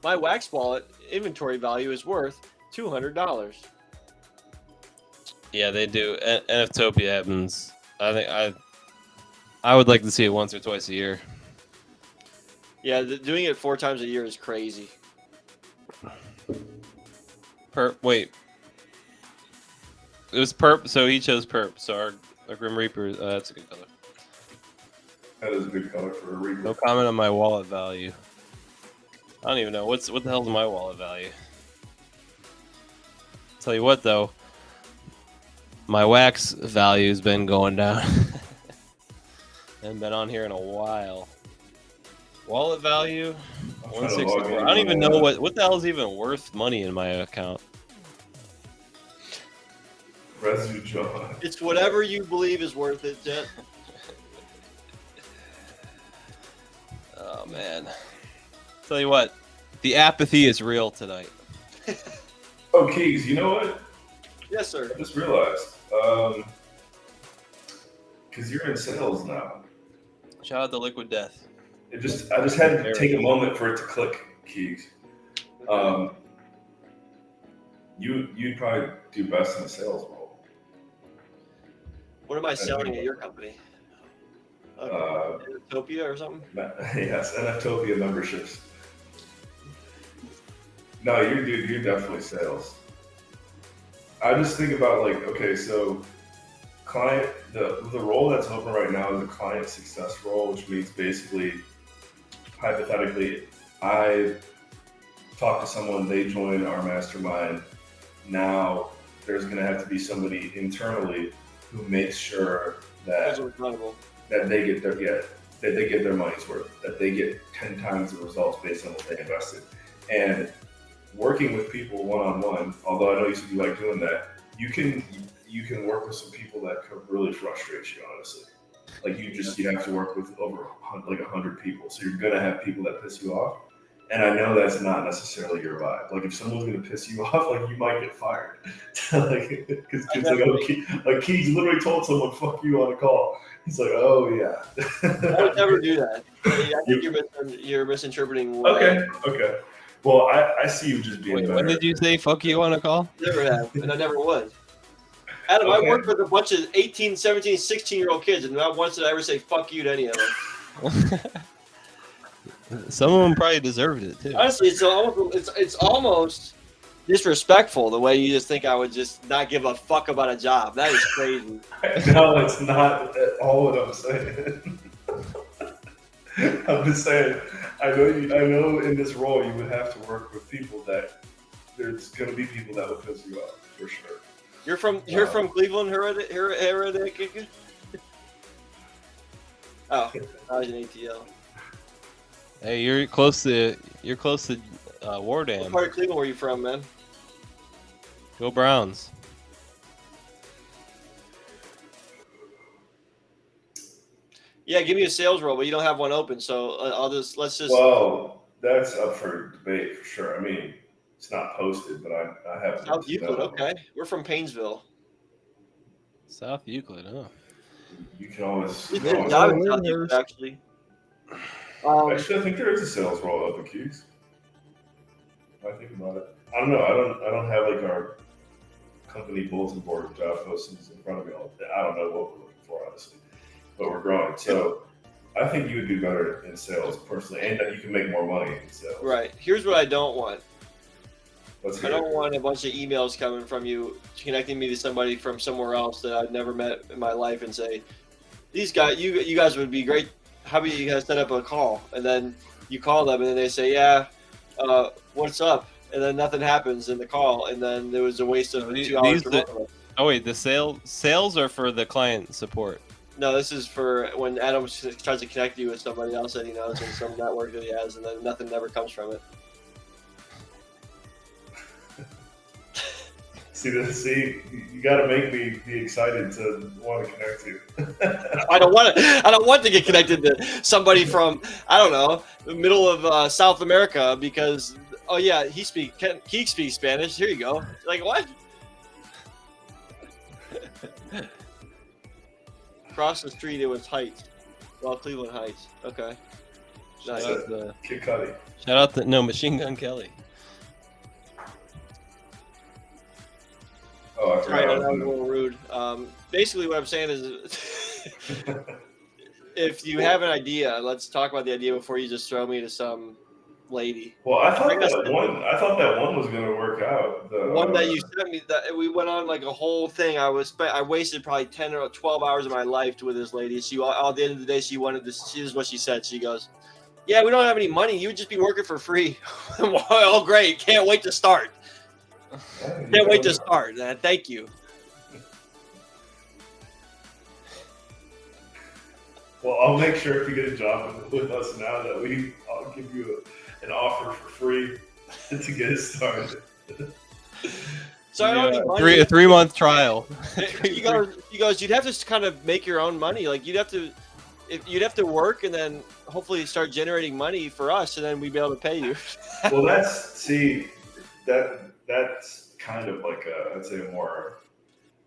My wax wallet inventory value is worth $200. Yeah, they do. NFTopia happens. I think I would like to see it once or twice a year. Yeah, doing it 4 times a year is crazy. Wait. It was perp, so he chose perp. So our Grim Reaper, that's a good color. That is a good color for a Reaper. No comment on my wallet value. I don't even know what the hell's my wallet value. Tell you what though, my wax value's been going down. Haven't been on here in a while. Wallet value, 164. I don't even know what the hell is even worth money in my account. Residue John. It's whatever you believe is worth it, Jet. Oh man. Tell you what, the apathy is real tonight. Oh, Keys, you know what? Yes, sir. I just realized, because you're in sales now. Shout out to Liquid Death. I just had to take a moment for it to click, Keys. You'd probably do best in a sales role. What am I selling at your company? Utopia or something? Yes, NFTopia memberships. No, you're definitely sales. I just think about like, okay, so the role that's open right now is a client success role, which means basically, hypothetically, I talk to someone, they join our mastermind. Now there's going to have to be somebody internally who makes sure that they get their money's worth, that they get 10 times the results based on what they invested. And working with people one-on-one, although I know you said you like doing that, you can work with some people that could really frustrate you, honestly. Like you have to work with over 100 people, so you're gonna have people that piss you off. And I know that's not necessarily your vibe. Like if someone's gonna piss you off, like you might get fired. Because Keys literally told someone "fuck you" on a call. He's like, oh yeah. I would never do that. I think you're misinterpreting. Okay. Well, I see you just being better. When did you say "fuck you" on a call? Never have, and I never would. Adam, okay. I worked with a bunch of 18, 17, 16-year-old kids, and not once did I ever say "fuck you" to any of them. Some of them probably deserved it too. Honestly, it's almost disrespectful the way you just think I would just not give a fuck about a job. That is crazy. No, it's not at all what I'm saying. I'm just saying. I know in this role you would have to work with people that there's going to be people that will piss you off for sure. You're from Cleveland, Heretic? Oh, I was in ATL. Hey, you're close to Wardam. What part of Cleveland were you from, man? Go Browns. Yeah, give me a sales role, but you don't have one open, so let's just. Well, that's up for debate for sure. I mean, it's not posted, but I have. South Euclid, okay. We're from Painesville. South Euclid, huh? You can always. South Euclid, actually. Actually, I think there is a sales role up in Keys. I think about it. I don't know. I don't have like our company bulletin board job postings in front of me all day. I don't know what we're looking for, honestly. But we're growing. So I think you would do better in sales personally, and that you can make more money in sales. Right. Here's what I don't want. I don't want a bunch of emails coming from you connecting me to somebody from somewhere else that I've never met in my life and say, these guys, you guys would be great. How about you guys set up a call? And then you call them and then they say, yeah, what's up? And then nothing happens in the call. And then there was a waste of 2 hours. Oh wait, the sales are for the client support. No, this is for when Adam tries to connect you with somebody else that he knows and some network that he has, and then nothing ever comes from it. See, you got to make me be excited to want to connect to you. I don't want to get connected to somebody from, I don't know, the middle of South America because, oh yeah, he speaks Spanish. Here you go. Like, what? Across the street, it was Heights. Well, Cleveland Heights. Okay. Nice. Kid Cudi. Shout out to Machine Gun Kelly. Oh, I Sorry, forgot. that was a little rude. Basically, what I'm saying is, if you have an idea, let's talk about the idea before you just throw me to some lady. Well, I thought that one was gonna work out. The one that you sent me, that we went on like a whole thing. I wasted probably 10 or 12 hours of my life with this lady. She, at the end of the day, she wanted to. This is what she said. She goes, "Yeah, we don't have any money. You would just be working for free." Oh, great! Can't wait to start. Can't wait to start. Thank you. Well, I'll make sure if you get a job with us now that I'll give you an offer for free to get it started. So I don't need money. A 3-month trial. He goes, you'd have to kind of make your own money. Like you'd have to work and then hopefully start generating money for us, and then we'd be able to pay you. Well, that's kind of like I'd say more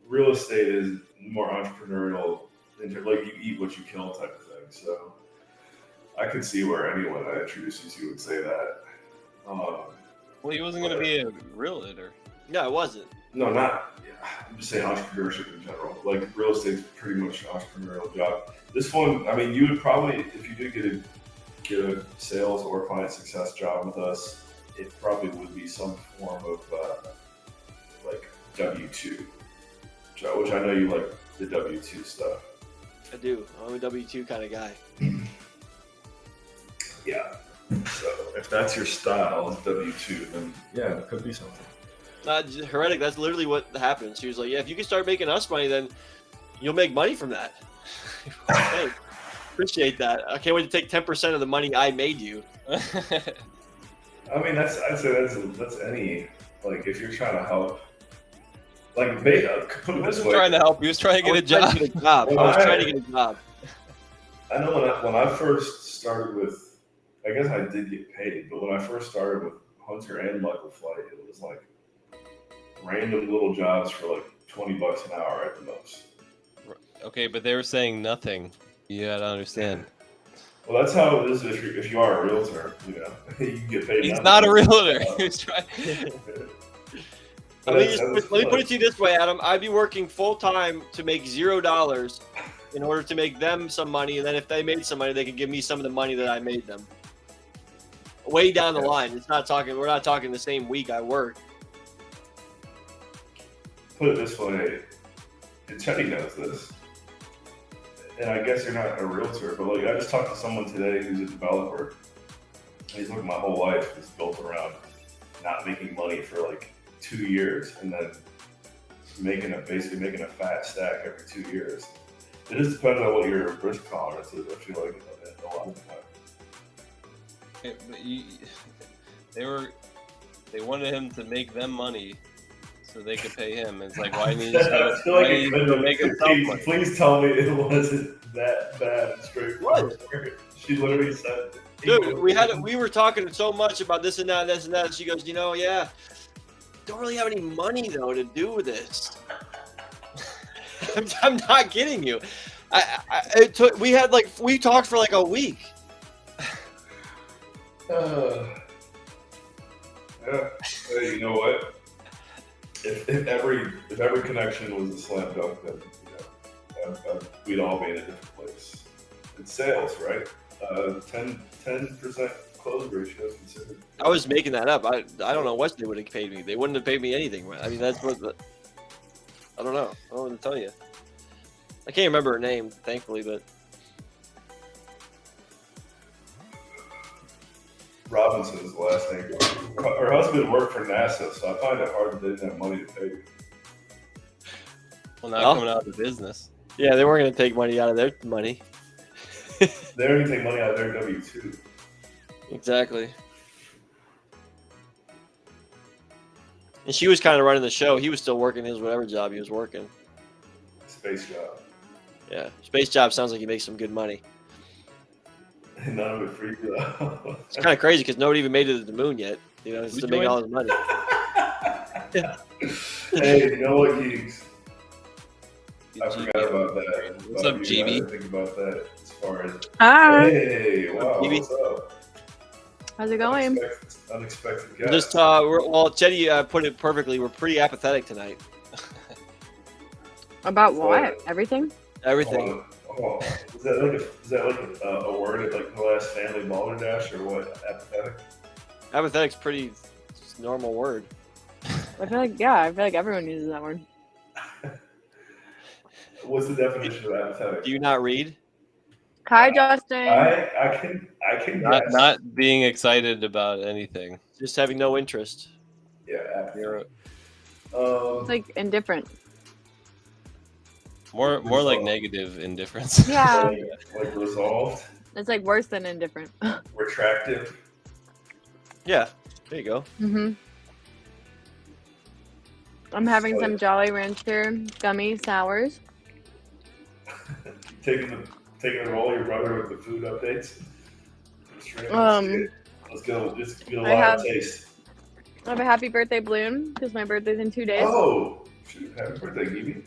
real estate is more entrepreneurial, like you eat what you kill type of thing. So I could see where anyone I introduced you to would say that. Well, he wasn't going to be a realtor. No, it wasn't. No, not. Yeah, I'm just saying entrepreneurship in general. Like real estate's pretty much an entrepreneurial job. This one, I mean, you would probably, if you did get a sales or client success job with us, it probably would be some form of like W-2, which I know you like the W-2 stuff. I do. I'm a W-2 kind of guy. Yeah. So if that's your style, is W-2, then yeah, it could be something. Heretic, that's literally what happened. She was like, yeah, if you can start making us money, then you'll make money from that. Hey, appreciate that. I can't wait to take 10% of the money I made you. I mean, I'd say that's any, like, if you're trying to help, like, put it He this wasn't way. trying to help. He was trying to get a job. I was trying to get a job. I know when I first started with, I guess I did get paid, but when I first started with Hunter and Michael Flight, it was like random little jobs for like $20 an hour at the most. Okay, but they were saying nothing. You gotta understand. Well, that's how it is if you are a realtor, you know, you can get paid. He's not a realtor. He was trying. Let me put it to you this way, Adam. I'd be working full time to make $0 in order to make them some money, and then if they made some money, they could give me some of the money that I made them. Way down the line. We're not talking the same week I work. Put it this way, and Chetty knows this, and I guess you're not a realtor, but like I just talked to someone today who's a developer. And he's like, my whole life is built around not making money for like 2 years, and then basically making a fat stack every 2 years. It just depends on what your risk tolerance is. I feel like a lot of the time. Okay, but they wanted him to make them money so they could pay him. It's like, why didn't you make himself money? Please tell me it wasn't that bad and straightforward. She literally said, dude, we were talking so much about this and that, and she goes, yeah, don't really have any money though to do this. I'm not kidding you. We talked for like a week. Yeah. Hey, you know what? If every connection was a slam dunk, then we'd all be in a different place. It's sales, right? 10% close ratio is considered. I was making that up. I don't know what they would have paid me. They wouldn't have paid me anything. I mean, that's what. I don't know. I don't want to tell you. I can't remember her name, thankfully, but. Robinson is the last name. Her husband worked for NASA, so I find it hard that they didn't have money to pay you. Well, not coming out of the business. Yeah, they weren't going to take money out of their money. They don't even take money out of their W-2. Exactly. And she was kind of running the show. He was still working his whatever job he was working. Space job. Yeah, space job sounds like he makes some good money. None of it for you though. It's kind of crazy because nobody even made it to the moon yet. You know, he's We still making joined. all his money. Hey, you know what, Geeks? I GB. forgot about that. What's up, You GB? gotta think about that as far as. Hi. Hey, wow, GB? what's up? How's it going? Unexpected guest. Just, well, Chetty put it perfectly. We're pretty apathetic tonight. About what? Everything? Everything. Oh, is that like a word at like the last family balderdash or what? Apathetic? Apathetic's pretty just normal word. I feel like everyone uses that word. What's the definition of apathetic? Do you not read? Hi, Justin. I can guess. Not being excited about anything. Just having no interest. Yeah, apathetic. You're It's like indifferent. more like negative indifference. Yeah. Like resolved, It's like worse than indifferent. retractive. Yeah, there you go. Mm-hmm. I'm having some Jolly Rancher gummy sours. taking the role of your brother with the food updates. Let's go. Just get a I live have- taste. I have a happy birthday balloon because my birthday's in 2 days. Oh, shoot, happy birthday, Gibby.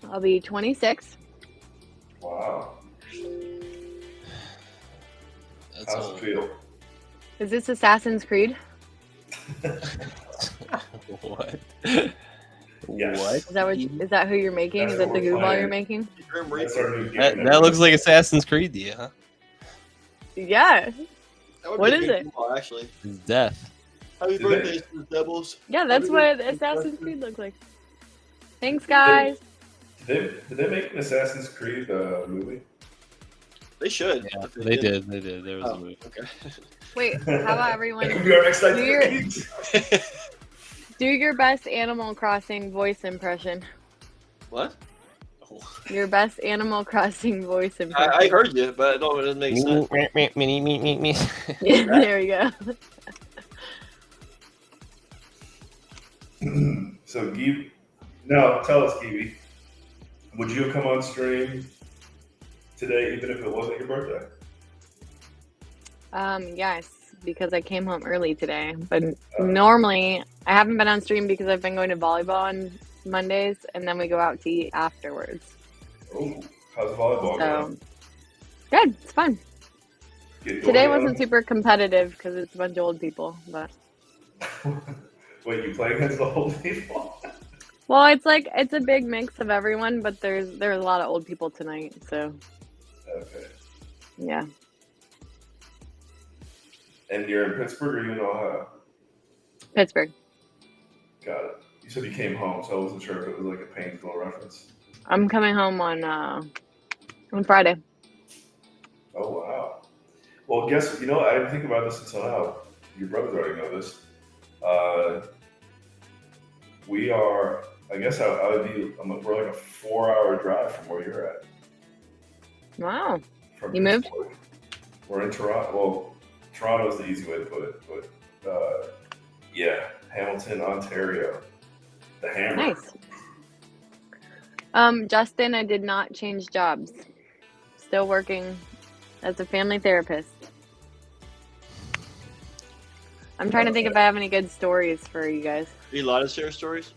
I'll be 26. Wow. That's How's all. it feel? Is this Assassin's Creed? What? Yes. Is that who you're making? That's Is that what the we're goo ball playing. you're making? Grim That's Reaper. our new game. That looks like Assassin's Creed to you, huh? Yeah. That would What be a is good it? Grim Ball, actually. It's death. Happy Did birthday, to the Devils. Yeah, that's what Assassin's Creed looks like. Thanks, guys. Did they make an Assassin's Creed movie? They should. Yeah, if they did. They did. There was Oh, a movie. okay. Wait, how about everyone That could be our next do idea, your, Geeks. do your best Animal Crossing voice impression? What? Your best Animal Crossing voice impression. I heard you, but it doesn't make sense. Yeah, there we go. So, Gib, no, tell us, Gibby. Would you have come on stream today, even if it wasn't your birthday? Yes, because I came home early today. But normally, I haven't been on stream because I've been going to volleyball on Mondays, and then we go out to eat afterwards. Oh, how's volleyball So, good. It's fun. going? Today wasn't super competitive because it's a bunch of old people, but Wait, you play against the old people? well, it's a big mix of everyone, but there's a lot of old people tonight, so Okay. yeah. And you're in Pittsburgh or you in Ohio? Pittsburgh. Got it. You said you came home, so I wasn't sure if it was like a Painesville reference. I'm coming home on Friday. Oh, wow. Well, I didn't think about this until now. Your brothers already know this. We are, I guess we're like a 4-hour drive from where you're at. Wow. From You moved? Pittsburgh. We're in Toronto. Well, Toronto is the easy way to put it, but yeah, Hamilton, Ontario. The Hammer. Nice. Justin, I did not change jobs. Still working as a family therapist. I'm trying to think if I have any good stories for you guys. Are you allowed to share stories?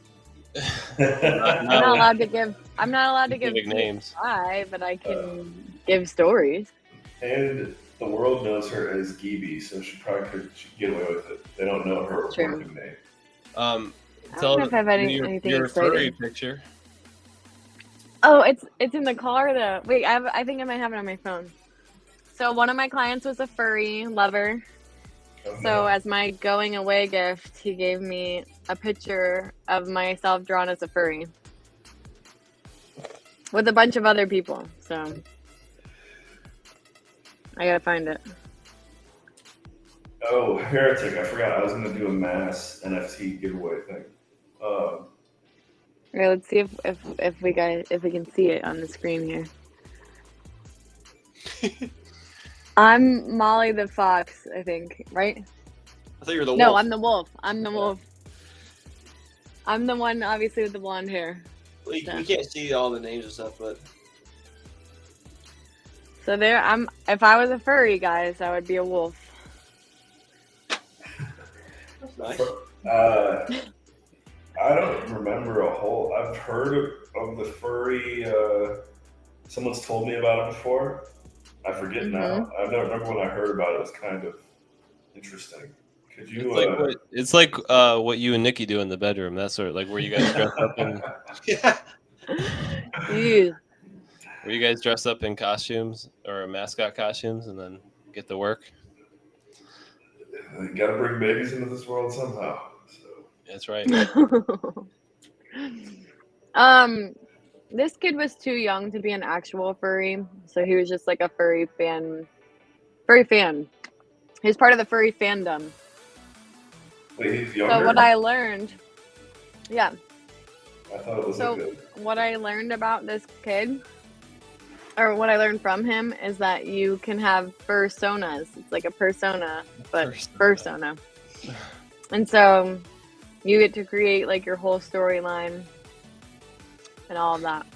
I'm not allowed to give Specific names. why, but I can give stories. And the world knows her as Gibby, so she probably should get away with it. They don't know her True. working name. I don't know if I have anything your furry exciting. picture. Oh, it's in the car though. Wait, I think I might have it on my phone. So one of my clients was a furry lover. Oh, So no. as my going away gift, he gave me a picture of myself drawn as a furry with a bunch of other people. So I gotta find it. Oh, Heretic. I forgot. I was going to do a mass NFT giveaway thing. Okay, let's see if we can see it on the screen here. I'm Molly the fox, I think, right? I thought you were the wolf. No, I'm the wolf. I'm the wolf. I'm the one, obviously, with the blonde hair. We can't see all the names and stuff, but So there, if I was a furry, guys, I would be a wolf. that's nice. I don't remember a whole. I've heard of the furry. Someone's told me about it before. I forget now. I don't remember when I heard about it. It was kind of interesting. Could you? It's like what you and Nikki do in the bedroom. That's sort of like where you guys dress up in. Yeah. Ew. Where you guys dress up in costumes or mascot costumes and then get to work. You gotta bring babies into this world somehow. So. That's right. This kid was too young to be an actual furry, so he was just like a furry fan. Furry fan. He's part of the furry fandom. Wait, he's younger? So what I learned, yeah. I thought it was So like what I learned about this kid, or what I learned from him, is that you can have fursonas. It's like a persona, but fursona. And so you get to create like your whole storyline and all of that.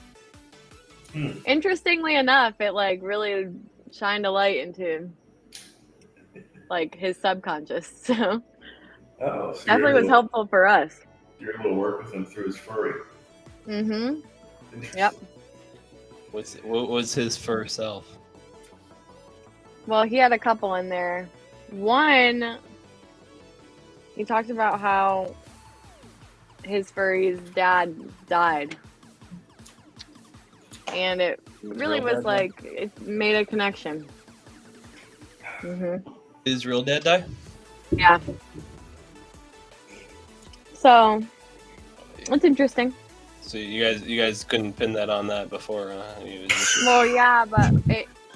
Interestingly enough, it like really shined a light into like his subconscious. So so definitely was helpful for us. You're able to work with him through his furry. Mm-hmm. Interesting. Yep. What was his fur self? Well, he had a couple in there. One, he talked about how his furry's dad died. And it really was like, it made a connection. Mm-hmm. His real dad die? Yeah. So, that's interesting. So you guys couldn't pin that on that before, Well, yeah, but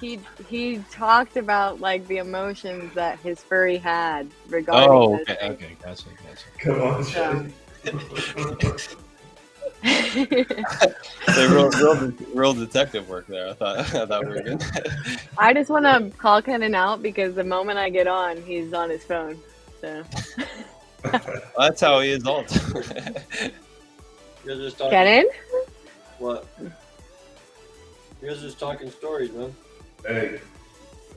he talked about like the emotions that his furry had regarding. Oh, this thing. okay, gotcha. Come on, Shay. So real detective work there. I thought we were good. I just want to call Kenan out because the moment I get on, he's on his phone. So That's how he is all the time. You're just talking. Kenan? What? You're just talking stories, man. Hey,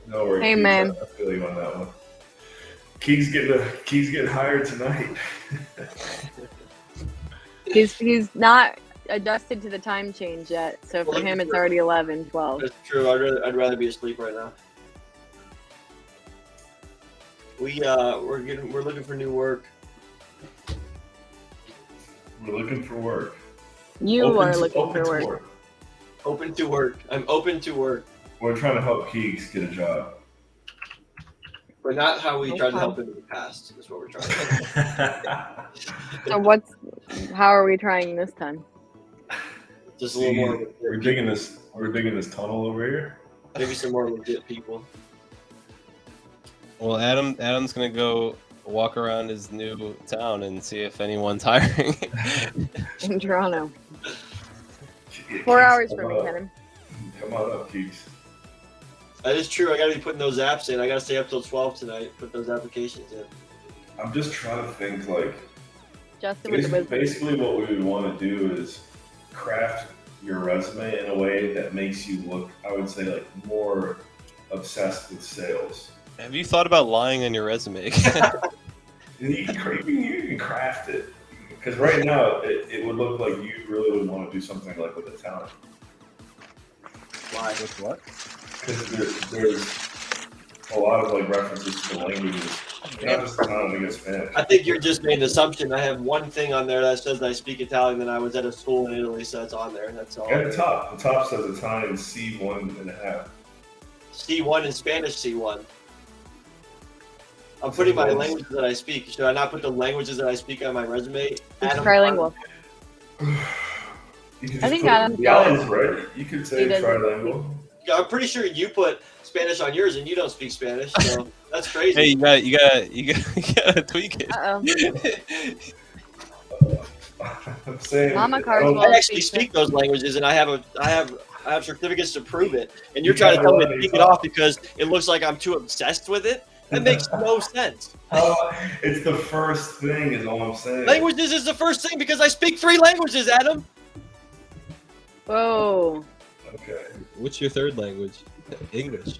no worries. Hey, Keeks, man. I feel you on that one. Keeks getting hired tonight. He's not adjusted to the time change yet, so for him it's already 11, 12. That's true. I'd rather be asleep right now. We're looking for new work. We're looking for work. You are looking for to work. Open to work. I'm open to work. We're trying to help Keeks get a job. But not how we tried to Okay. help him in the past. Is what we're trying to do. So how are we trying this time? Just a little more. We're digging this tunnel over here. Maybe some more legit people. Well, Adam's gonna go walk around his new town and see if anyone's hiring. In Toronto. Yeah, 4 Keeks, hours come for me, on up. Kenan. Come on up, Keeks. That is true. I gotta be putting those apps in. I gotta stay up till 12 tonight. Put those applications in. I'm just trying to think like Justin with the wisdom. basically what we would want to do is craft your resume in a way that makes you look, I would say, like more obsessed with sales. Have you thought about lying on your resume? You can craft it because right now it would look like you really would want to do something like with a talent. Why? With what? Because there's a lot of like references to the languages, not just Italian, I guess Spanish. I think you're just made an assumption. I have one thing on there that says that I speak Italian, and I was at a school in Italy, so that's on there. That's all. At the top says Italian C1.5. C1 in Spanish C1. I'm putting my languages that I speak. Should I not put the languages that I speak on my resume? It's Adam, trilingual. You could I just think put Adam's the Al's right. You could say He doesn't trilingual. I'm pretty sure you put Spanish on yours, and you don't speak Spanish, so that's crazy. Hey, you gotta tweak it. Uh-oh. I'm saying Mama I Carswell. don't- I actually speak those languages, and I have certificates to prove it. And you're trying to tell me to take it off because it looks like I'm too obsessed with it. That makes no sense. It's the first thing, is all I'm saying. Languages is the first thing because I speak 3 languages, Adam. Whoa. Okay. What's your third language? English.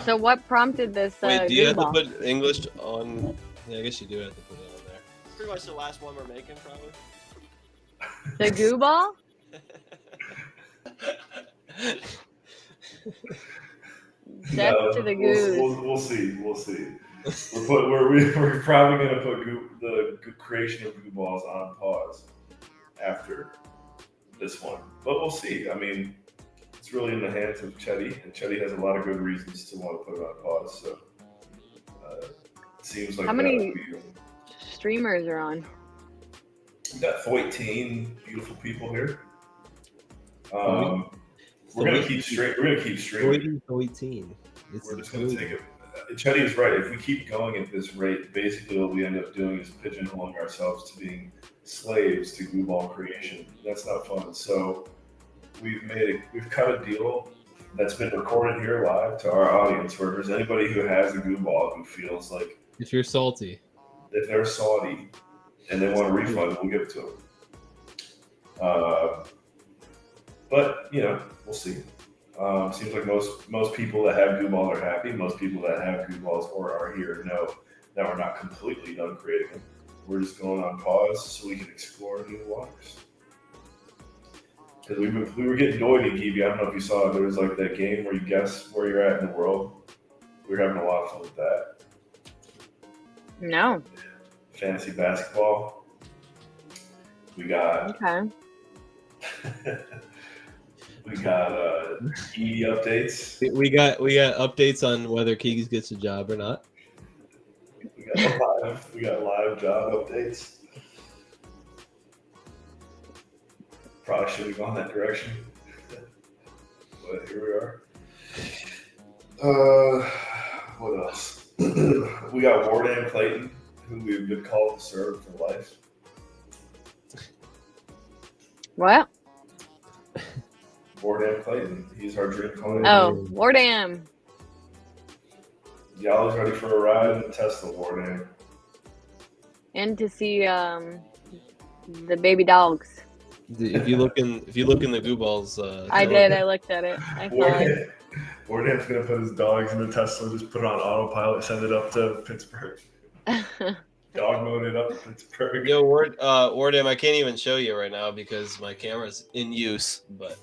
So what prompted this? Wait, do you have to Google? put English on? Yeah, I guess you do have to put it on there. Pretty much the last one we're making, probably. The goo ball? Death to the goose. We'll see. We're probably gonna put the creation of Goo Balls on pause after this one, but we'll see. I mean, it's really in the hands of Chetty, and Chetty has a lot of good reasons to want to put it on pause. So it seems like How that many would be. streamers are on? We got 14 beautiful people here. We're gonna keep streaming. 18. We're just gonna take it. Chetty is right. If we keep going at this rate, basically what we end up doing is pigeonholing ourselves to being slaves to Goo Ball creation. That's not fun. So we've cut a deal that's been recorded here live to our audience. Where if there's anybody who has a Goo Ball who feels like If you're salty. if they're salty and they want a refund, we'll give it to them. But we'll see. Seems like most people that have Goo Balls are happy. Most people that have Goo Balls or are here know that we're not completely done creating them. We're just going on pause so we can explore new waters. Because we were getting doity, Gibi. I don't know if you saw it. There was like that game where you guess where you're at in the world. We were having a lot of fun with that. No. Fantasy basketball. We got. Okay. We got ED updates. We got updates on whether Keegs gets a job or not. We got live job updates. Probably should have gone that direction, but here we are. What else? We got Wardan Clayton, who we've been called to serve for life. What? Wardan Clayton, he's our dream opponent. Oh, Wardam. Y'all is ready for a ride in the Tesla, Wardan. And to see the baby dogs. If you look in the Goo Balls, I did. I looked at it. I saw it. Wardan's gonna put his dogs in the Tesla, just put it on autopilot, send it up to Pittsburgh. Dog mode it up to Pittsburgh. Yo, Wardam, I can't even show you right now because my camera's in use. But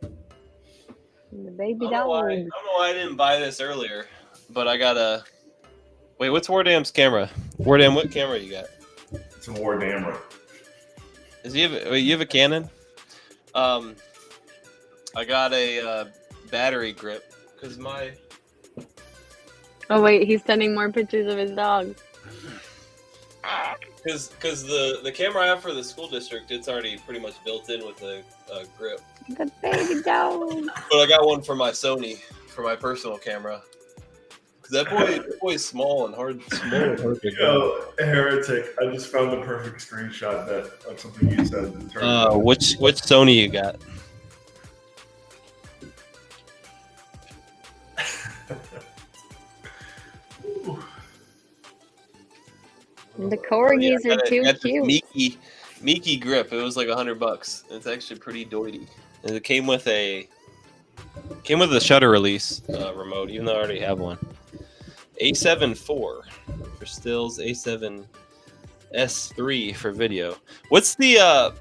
The baby I don't know dogs. why I didn't buy this earlier. But I gotta. Wait, what's Wardam's camera? Wardam, what camera you got? It's a Wardamera. You have a Canon? I got a battery grip because my. Oh wait, he's sending more pictures of his dog. Because the camera I have for the school district, it's already pretty much built in with a grip. The baby dog. But I got one for my Sony, for my personal camera. Because that boy's small and hard to grab. Yo, heretic! I just found the perfect screenshot of something you said. Which Sony you got? The corgis are too got cute. This Miki grip. It was like $100. It's actually pretty doity. And it came with a shutter release remote, even though I already have one. A7 IV for stills, A7 S3 for video. What's the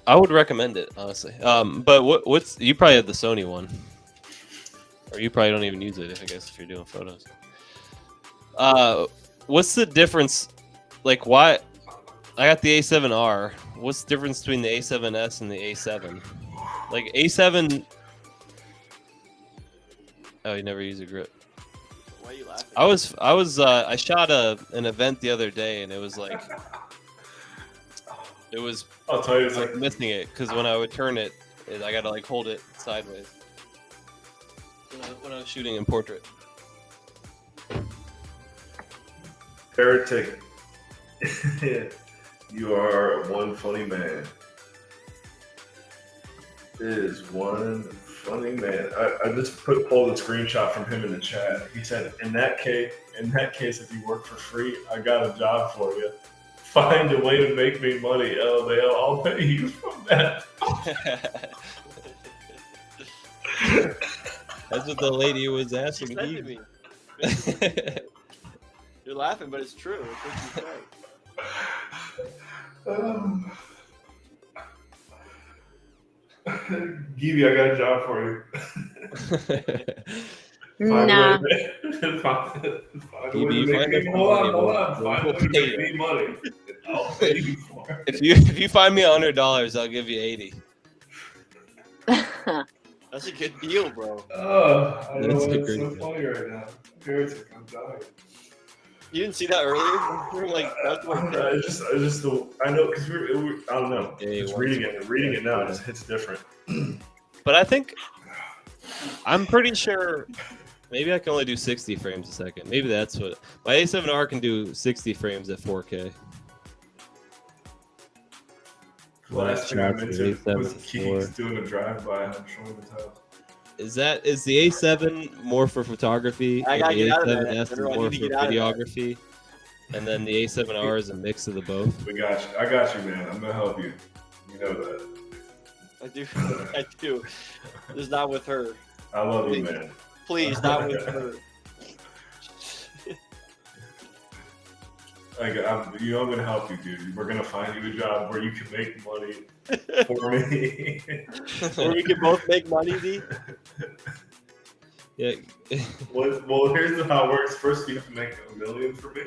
I would recommend it, honestly. But what's you probably have the Sony one. Or you probably don't even use it, I guess, if you're doing photos. What's the difference? Like, why? I got the A7R. What's the difference between the A7S and the A7? Like, A7. Oh, you never use a grip. Why are you laughing? I shot an event the other day, and it was like, I'll tell you, it's like missing it because when I would turn it, I gotta like hold it sideways. when I was shooting in portrait. Heretic. You are one funny man. Is one funny man. I just pulled a screenshot from him in the chat. He said, in that case, if you work for free, I got a job for you. Find a way to make me money, LMAO. I'll pay you from that. That's what the lady was She asking. said to Eve. me. You're laughing, but it's true. It's what she said. Gibby, I got a job for you. Find Nah. a way to find a way Gibby, to you make find me us hold on, money, hold on. we'll Find a way to pay make you. me money. I'll pay you for it. If you find me $100, I'll give you 80. That's a good deal, bro. I know That's a it's great so deal. funny right now. Heretic, I'm dying. You didn't see that earlier? We were like, that's what I know because I don't know. Yeah, Just once- reading it now, it just hits different. But I think I'm pretty sure maybe I can only do 60 frames a second. Maybe that's what my A7R can do 60 frames at 4K. Last thing I mentioned was A7 Keys IV. doing a drive-by. I'm showing his house. Is the A7 more for photography? I gotta and the get out of that. A7S is Everyone more need for to get out of that. videography, and then the A7R is a mix of the both. We got you. I got you, man. I'm gonna help you. You know that. I do. I do. Just not with her. I love you, man. Please, not with her. I'm gonna help you, dude. We're gonna find you a job where you can make money for me. Where we can both make money, D. Yeah. Well, here's how it works. First, you have to make $1 million for me,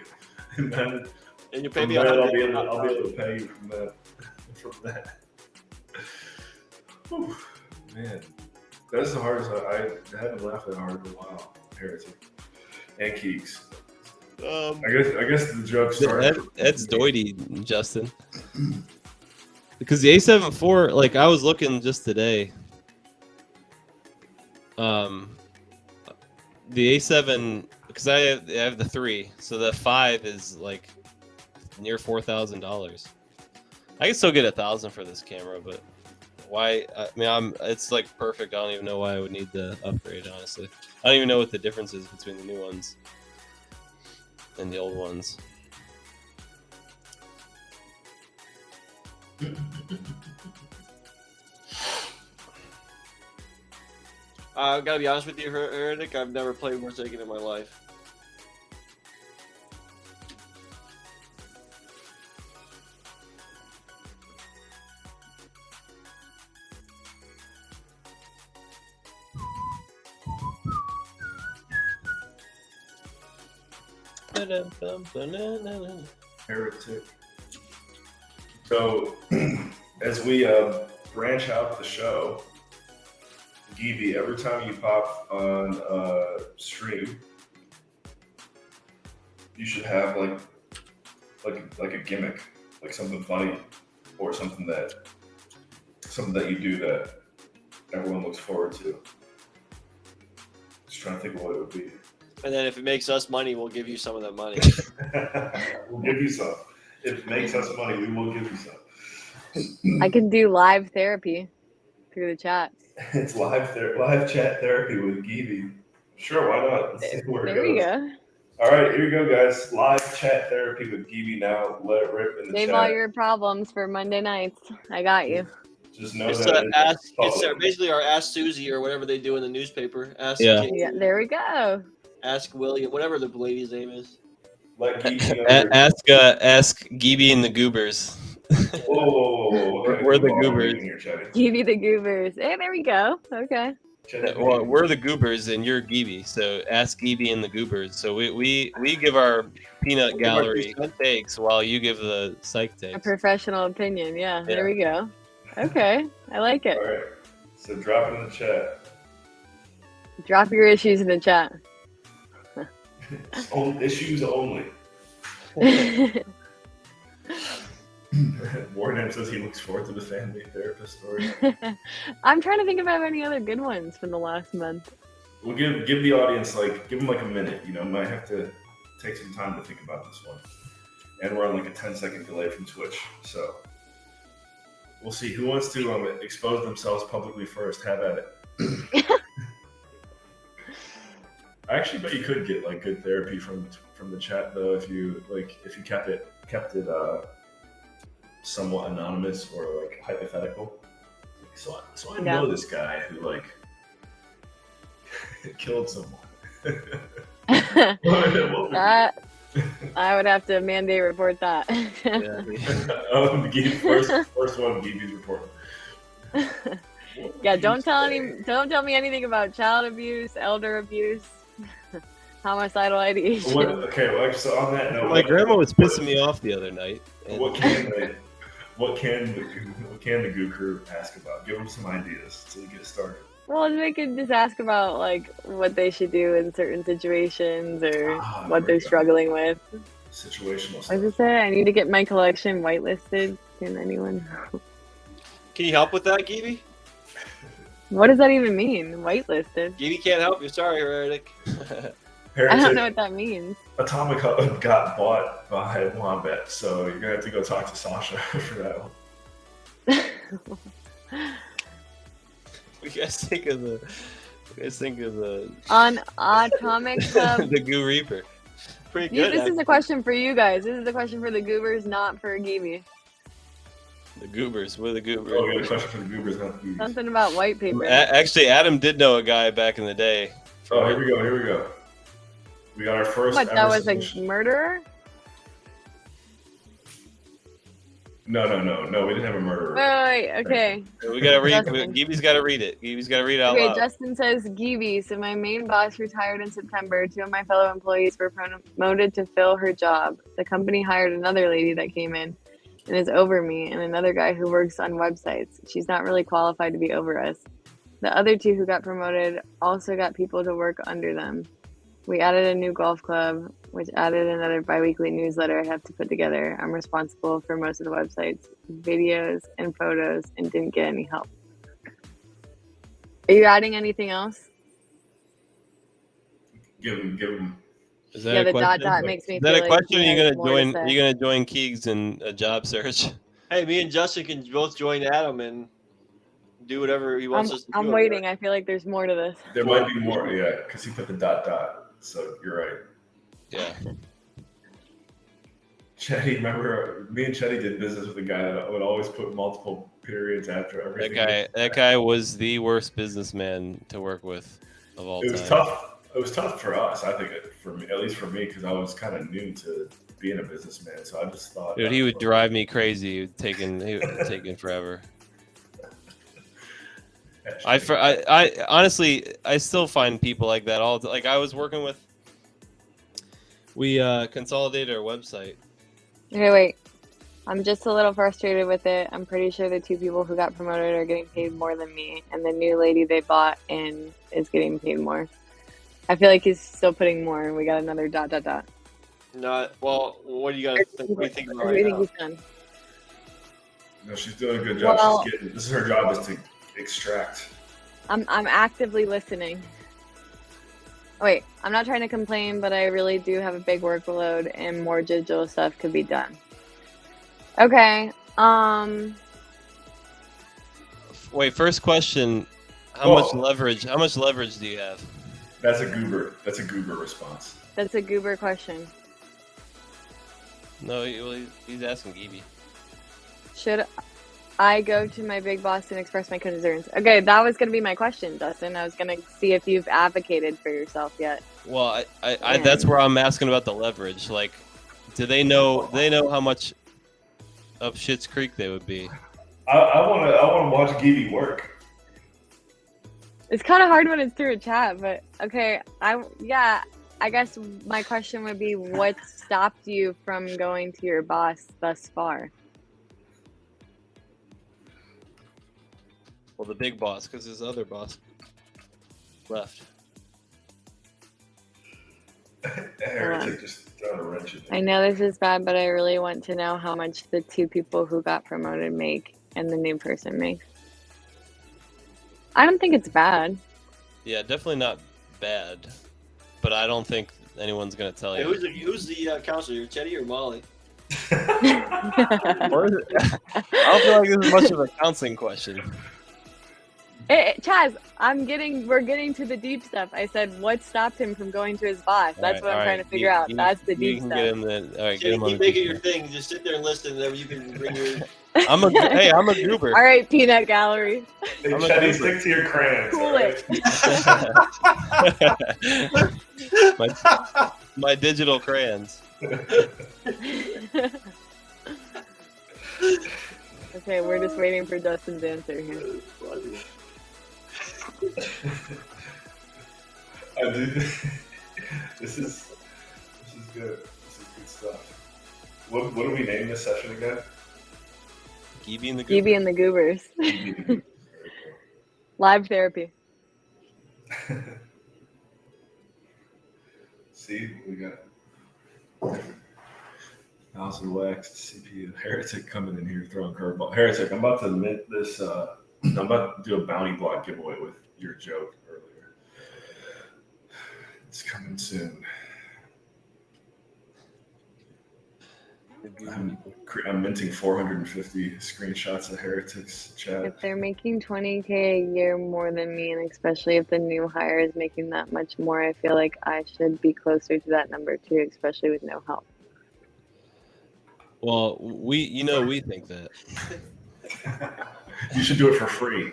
and then And you pay from me that, I'll 100. be able to pay you from that. From that. Whew, man, that's the hardest. I haven't laughed that hard in a while. Heretic and Keeks. I guess the joke started. That's doity, Justin. Because the A7 IV, like I was looking just today. The A7, because I have the 3, so the 5 is like near $4,000. I can still get 1,000 for this camera, but why? I mean, it's like perfect. I don't even know why I would need the upgrade. Honestly, I don't even know what the difference is between the new ones and the old ones. I gotta be honest with you, Heretic. I've never played Forsaken in my life. Heretic. So, as we branch out the show, Gibby, every time you pop on stream, you should have like a gimmick, like something funny, or something that you do that everyone looks forward to. Just trying to think of what it would be. And then if it makes us money, we'll give you some of that money. We'll give you some. If it makes us money, we will give you some. I can do live therapy through the chat. It's live chat therapy with Gibby. Sure, why not? Let's see where it There we goes. go. All right, here you go, guys. Live chat therapy with Gibby now. Let it rip in the Save chat. all your problems for Monday nights. I got you. Just know It's, that it's public. basically our Ask Susie or whatever they do in the newspaper. Ask Yeah. Jane, Yeah, there we go. Ask William, whatever the lady's name is. Let Gibby know. Ask Gibby and the Goobers. Whoa. Okay, We're the come on, goobers. reading here, Chatty. Give you the goobers. Hey, there we go. Okay. Chatty. Well, we're the Goobers and you're Gibby, so ask Gibby and the Goobers. So we give our peanut We'll give our gallery 2 cents. takes while you give the psych A takes. professional opinion. Yeah, there we go. Okay. I like it. All right. So drop it in the chat. Drop your issues in the chat. Issues only. Warden says he looks forward to the family therapist story. I'm trying to think if I have any other good ones from the last month. We'll give the audience give them like a minute. You know, might have to take some time to think about this one. And we're on like a 10-second delay from Twitch, so we'll see who wants to expose themselves publicly first. Have at it. I actually bet you could get like good therapy from the chat though if you kept it somewhat anonymous or like hypothetical. So I know this guy who like killed someone. I would have to mandate report that. First one, Gibi's report. Yeah, don't tell me anything about child abuse, elder abuse, homicidal ideation. So on that note, My grandma was pissing me off the other night. What can the Goo Crew ask about? Give them some ideas so we get started. Well, they could just ask about like what they should do in certain situations or what they're struggling with. Situational stuff. What does it say? I need to get my collection whitelisted. Can anyone? Can you help with that, Gibi? What does that even mean? Whitelisted? Gibi can't help you. Sorry, Eric. I don't know what that means. Atomic Hub got bought by Wombat, so you're gonna have to go talk to Sasha for that one. You guys think of the on Atomic Hub. the Goo Reaper. Pretty good. This is a question for you guys. This is a question for the goobers, not for Gibi. The Goobers. What are the Goobers? Oh, we got a question for the Goobers, not the Goobers. Something about white paper. Actually, Adam did know a guy back in the day. Oh, here we go. We got our first. What? That was a murderer? No. We didn't have a murderer. Wait. Okay. We gotta read. Justin. Gibi's gotta read it. Gibi's gotta read it out Okay, loud. Justin says, Gibi, so my main boss retired in September. 2 of my fellow employees were promoted to fill her job. The company hired another lady that came in and is over me, and another guy who works on websites. She's not really qualified to be over us. The other 2 who got promoted also got people to work under them. We added a new golf club, which added another bi-weekly newsletter I have to put together. I'm responsible for most of the websites, videos, and photos, and didn't get any help. Are you adding anything else? Give him. Is that the a question? dot makes me Is that feel a like question? he Are you has gonna more to join? say. Are you gonna join Keegs in a job search? Hey, me and Justin can both join Adam and do whatever he wants us to do. I'm waiting. I feel like there's more to this. There might be more, yeah, because he put the dot. So you're right. Yeah. Chetty, remember me and Chetty did business with a guy that would always put multiple periods after everything. That guy was the worst businessman to work with of all time. It was tough. It was tough for us, I think, for me, at least for me, because I was kind of new to being a businessman. So I just thought, Dude, he would drive me crazy. He would taking forever. I honestly, I still find people like that all like I was working with. We consolidated our website. Okay, wait. I'm just a little frustrated with it. I'm pretty sure the 2 people who got promoted are getting paid more than me, and the new lady they bought in is getting paid more. I feel like he's still putting more, and we got another dot. Not well. What do you guys think? What do you think about What do you right think now? he's done? No, she's doing a good job. Well- This is her job, is to extract. I'm actively listening. Wait, I'm not trying to complain, but I really do have a big workload, and more digital stuff could be done. Okay. Wait, first question. How much leverage do you have? That's a goober. That's a goober response. That's a goober question. No, he's asking Gibi. Should I go to my big boss and express my concerns? Okay, that was going to be my question, Dustin. I was going to see if you've advocated for yourself yet. Well, I that's where I'm asking about the leverage. Like, do they know how much up Schitt's Creek they would be? I want to watch Gibi work. It's kind of hard when it's through a chat, but okay. I guess my question would be, what stopped you from going to your boss thus far? Well, the big boss, because his other boss left. Heretic just throwing a wrench in I it. know this is bad, but I really want to know how much the 2 people who got promoted make and the new person makes. I don't think it's bad. Yeah, definitely not bad, but I don't think anyone's gonna tell Hey, you. who's the counselor? Teddy or Molly? Or is it- I don't feel like this is much of a counseling question. Chaz, we're getting to the deep stuff. I said, what stopped him from going to his boss? That's what I'm trying to figure out. That's the deep stuff. Get him then. All right, get Teddy, him on keep the making deep your thing. Just sit there and listen, and then you can bring your. I'm a goober. All right, peanut gallery. Hey, I'm a Chetty, goober. stick to your crayons. Cool all right? it. my digital crayons. Okay, we're just waiting for Dustin's answer here. I do. This is good. This is good stuff. What do we name this session again? Gibby and the goober. Gibby and the Goobers. Live therapy. See, we got mouse and wax CPU. Heretic coming in here throwing curveball. Heretic, I'm about to mint this. I'm about to do a bounty block giveaway with your joke earlier. It's coming soon. I'm minting 450 screenshots of Heretic's chat. If they're making 20K a year more than me, and especially if the new hire is making that much more, I feel like I should be closer to that number too, especially with no help. Well, we think that. You should do it for free.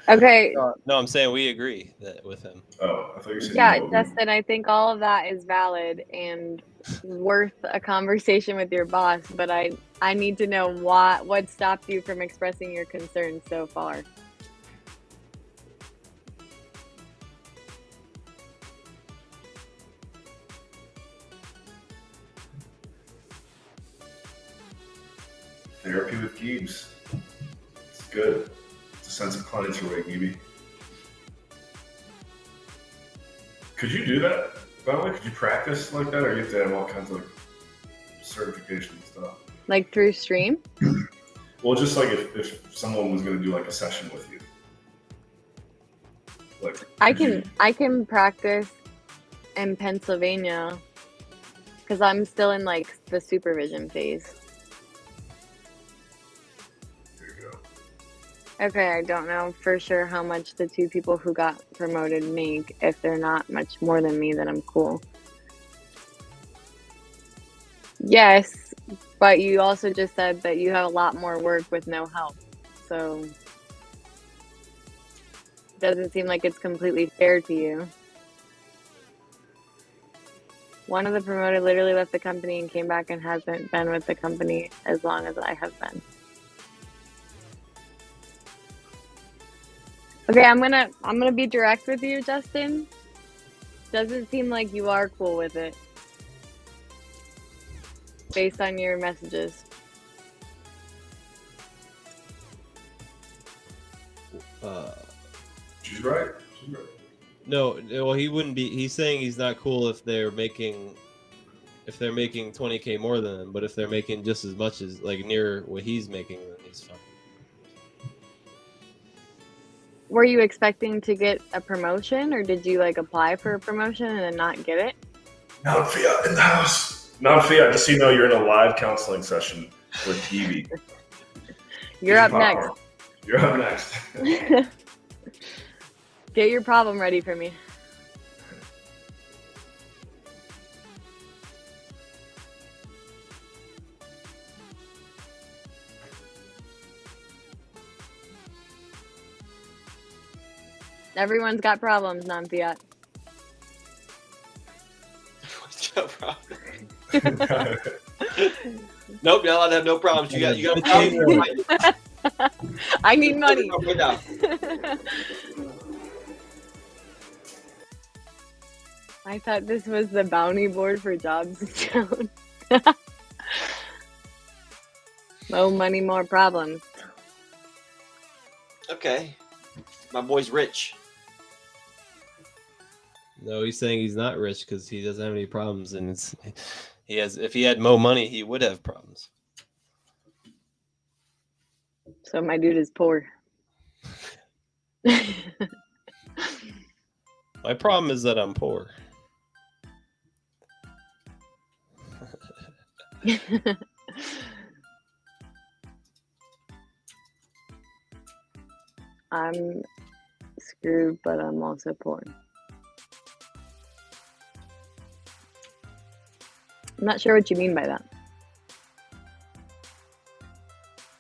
Okay, No, I'm saying we agree that with him. Oh, I thought you said yeah, you know. Dustin, I think all of that is valid and worth a conversation with your boss, but I need to know what stopped you from expressing your concerns so far. Therapy with Gibbs. It's good. It's a sense of clients your way, Gibby. Could you do that? By the way, could you practice like that, or you have to have all kinds of certification and stuff? Like through stream? Well, just like if someone was going to do like a session with you, like I can practice in Pennsylvania because I'm still in like the supervision phase. There you go. Okay, I don't know for sure how much the two people who got promoted make. If they're not much more than me, then I'm cool. Yes, but you also just said that you have a lot more work with no help. So it doesn't seem like it's completely fair to you. One of the promoted literally left the company and came back and hasn't been with the company as long as I have been. Okay, I'm gonna be direct with you, Justin. Doesn't seem like you are cool with it. Based on your messages. She's right. She's right. No, well, he wouldn't be. He's saying he's not cool if they're making 20K more than him, but if they're making just as much as like near what he's making, then he's fine. Were you expecting to get a promotion, or did you like apply for a promotion and then not get it? Non-fiat in the house. Non-fiat. Just so you know, you're in a live counseling session with Gibby. You're up next. You're up next. Get your problem ready for me. Everyone's got problems, non-fiat. Nope, you're allowed to have no problems. You got a problem. I need money. Right now. I thought this was the bounty board for jobs in town. No money, more problems. Okay, my boy's rich. No, he's saying he's not rich because he doesn't have any problems, and if he had more money, he would have problems. So my dude is poor. My problem is that I'm poor. I'm screwed, but I'm also poor. I'm not sure what you mean by that.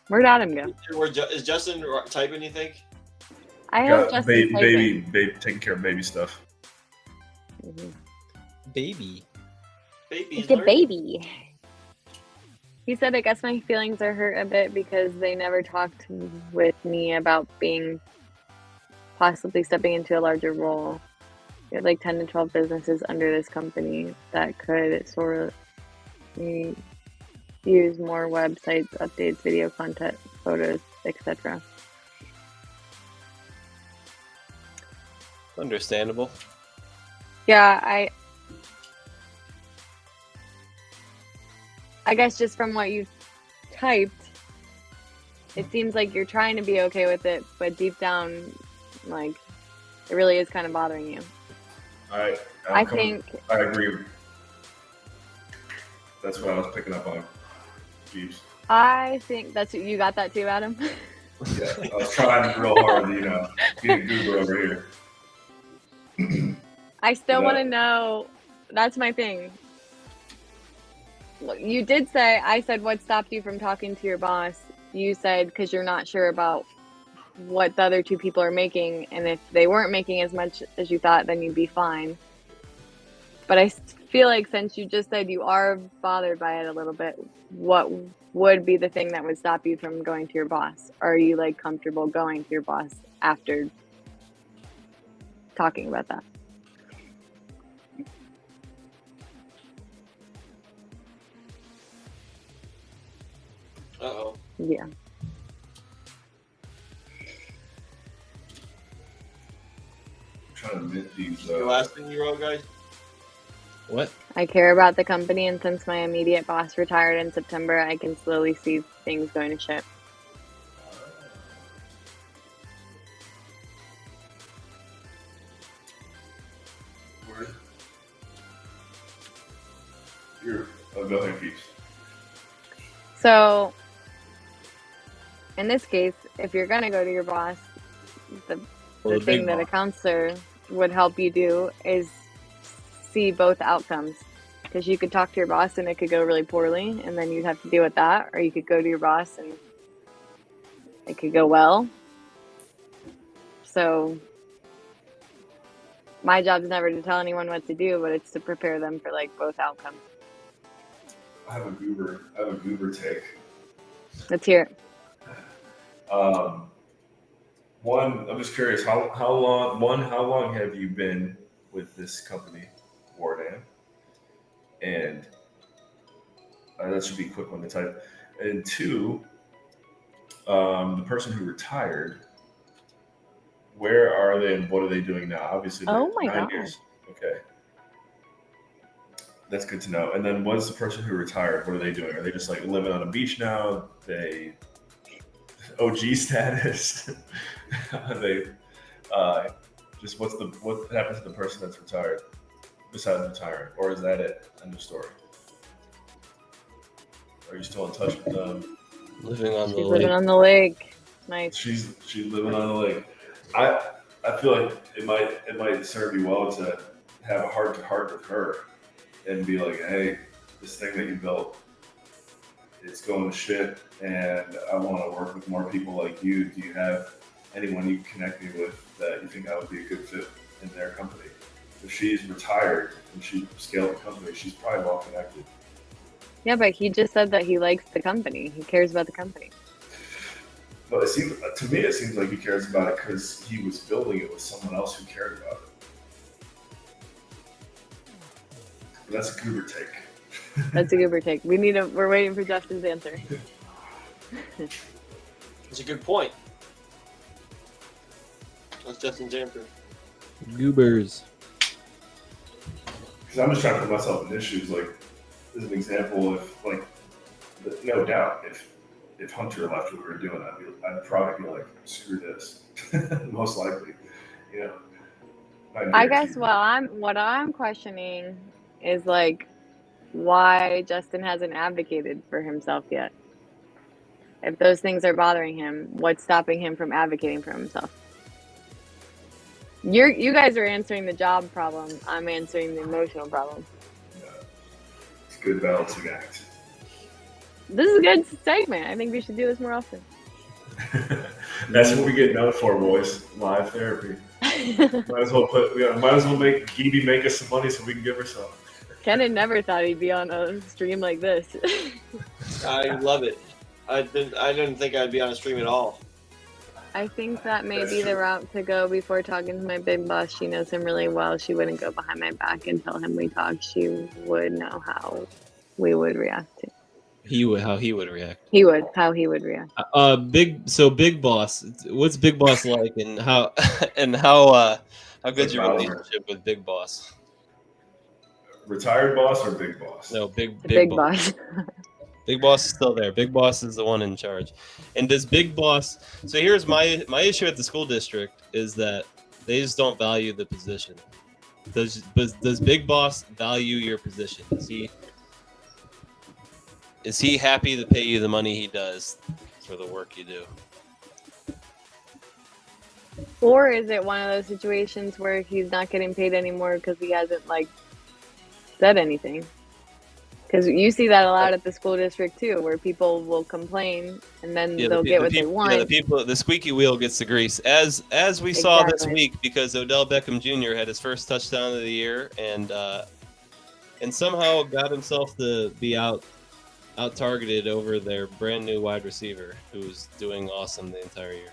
Where'd Adam go? Is Justin typing, you think? I have Got Justin typing. baby, taking care of baby stuff. Mhm. Baby. Baby's It's a learning. baby. He said, I guess my feelings are hurt a bit because they never talked with me about possibly stepping into a larger role. We have like 10 to 12 businesses under this company that could sort of use more websites, updates, video content, photos, etc. Understandable. Yeah, I guess just from what you've typed, it seems like you're trying to be okay with it, but deep down, like, it really is kind of bothering you. I think I agree. That's what I was picking up on. Jeeps. I think that's you got that too, Adam. Yeah, I was trying real hard to, be a goober over here. I still Yeah. want to know. That's my thing. Look, you did say, I said, what stopped you from talking to your boss? You said, because you're not sure about what the other two people are making. And if they weren't making as much as you thought, then you'd be fine. But I feel like since you just said you are bothered by it a little bit, what would be the thing that would stop you from going to your boss? Are you like comfortable going to your boss after talking about that? Uh-oh. Yeah. I'm trying to mint these. The last thing you wrote, guys? What? I care about the company, and since my immediate boss retired in September, I can slowly see things going to shit. Go ahead, Keith. So, in this case, if you're going to go to your boss, the Well, thing that a counselor would help you do is see both outcomes. Because you could talk to your boss and it could go really poorly, and then you'd have to deal with that. Or you could go to your boss and it could go well. So, my job is never to tell anyone what to do, but it's to prepare them for like both outcomes. I have a goober take. Let's hear it. One, I'm just curious, how long have you been with this company, Wardan? And that should be a quick one to type. And two, the person who retired, where are they and what are they doing now? Obviously, Oh my 9 God. years. Okay. That's good to know. And then what's the person who retired? What are they doing? Are they just like living on a beach now? They OG status? Are they just what happens to the person that's retired besides retiring? Or is that it? End of story. Are you still in touch with them? Living on the She's lake. living on the lake. Nice. She's living on the lake. I feel like it might serve you well to have a heart to heart with her and be like, hey, this thing that you built, it's going to shit, and I want to work with more people like you. Do you have anyone you can connect me with that you think I would be a good fit in their company? If she's retired and she scaled the company, she's probably well connected. Yeah, but he just said that he likes the company. He cares about the company. But it seems like he cares about it because he was building it with someone else who cared about it. But that's a goober take. That's a goober take. We're waiting for Justin's answer. It's a good point. That's Justin's answer. Goobers. Because I'm just trying to put myself in his shoes. Like, as an example, if like, no doubt, if Hunter left what we were doing, I'd probably be like, screw this. Most likely, I guess what I'm questioning is like why Justin hasn't advocated for himself yet. If those things are bothering him, what's stopping him from advocating for himself? You guys are answering the job problem. I'm answering the emotional problem. Yeah. It's a good balancing act. This is a good segment. I think we should do this more often. That's what we get known for, boys. Live therapy. Might as well make Kiwi make us some money so we can give her some. Kenan never thought he'd be on a stream like this. I love it. I didn't think I'd be on a stream at all. I think that may be the route to go before talking to my big boss. She knows him really well. She wouldn't go behind my back and tell him we talked. She would know how we would react to. How he would react. How he would react. Big Boss. What's Big Boss like, and how good's your relationship with Big Boss? Retired boss or big boss? No, big boss. Big Boss is still there. Big Boss is the one in charge. And does Big Boss? So here's my issue at the school district is that they just don't value the position. Does Big Boss value your position? Is he happy to pay you the money he does for the work you do? Or is it one of those situations where he's not getting paid anymore because he hasn't like said anything? Because you see that a lot at the school district too, where people will complain and then they'll get what they want. Yeah, the squeaky wheel gets the grease, as we saw this week, because Odell Beckham Jr. had his first touchdown of the year and somehow got himself to be out targeted over their brand new wide receiver who was doing awesome the entire year.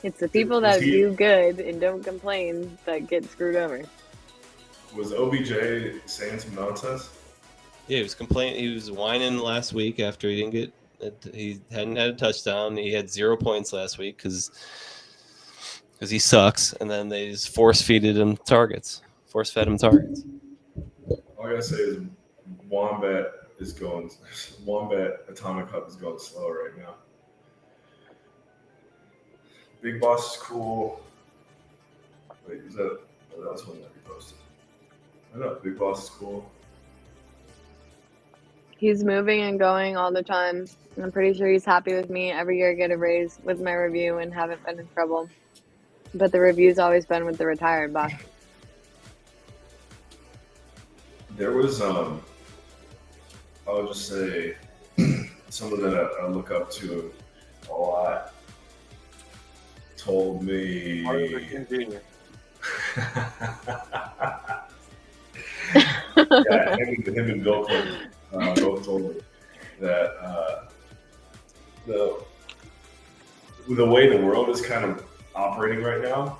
It's the people that do good and don't complain that get screwed over. Was OBJ saying some nonsense? Yeah, he was complaining. He was whining last week after he hadn't had a touchdown. He had 0 points last week because he sucks. And then they just force fed him targets. All I gotta say is Wombat Atomic Hut is going slow right now. Big Boss is cool. Wait, that was one that he posted. I know, Big Boss is cool. He's moving and going all the time. I'm pretty sure he's happy with me. Every year I get a raise with my review and haven't been in trouble. But the review's always been with the retired boss. There was, I'll just say, someone that I look up to a lot told me. Yeah, him and Bill Clinton both told me that the way the world is kind of operating right now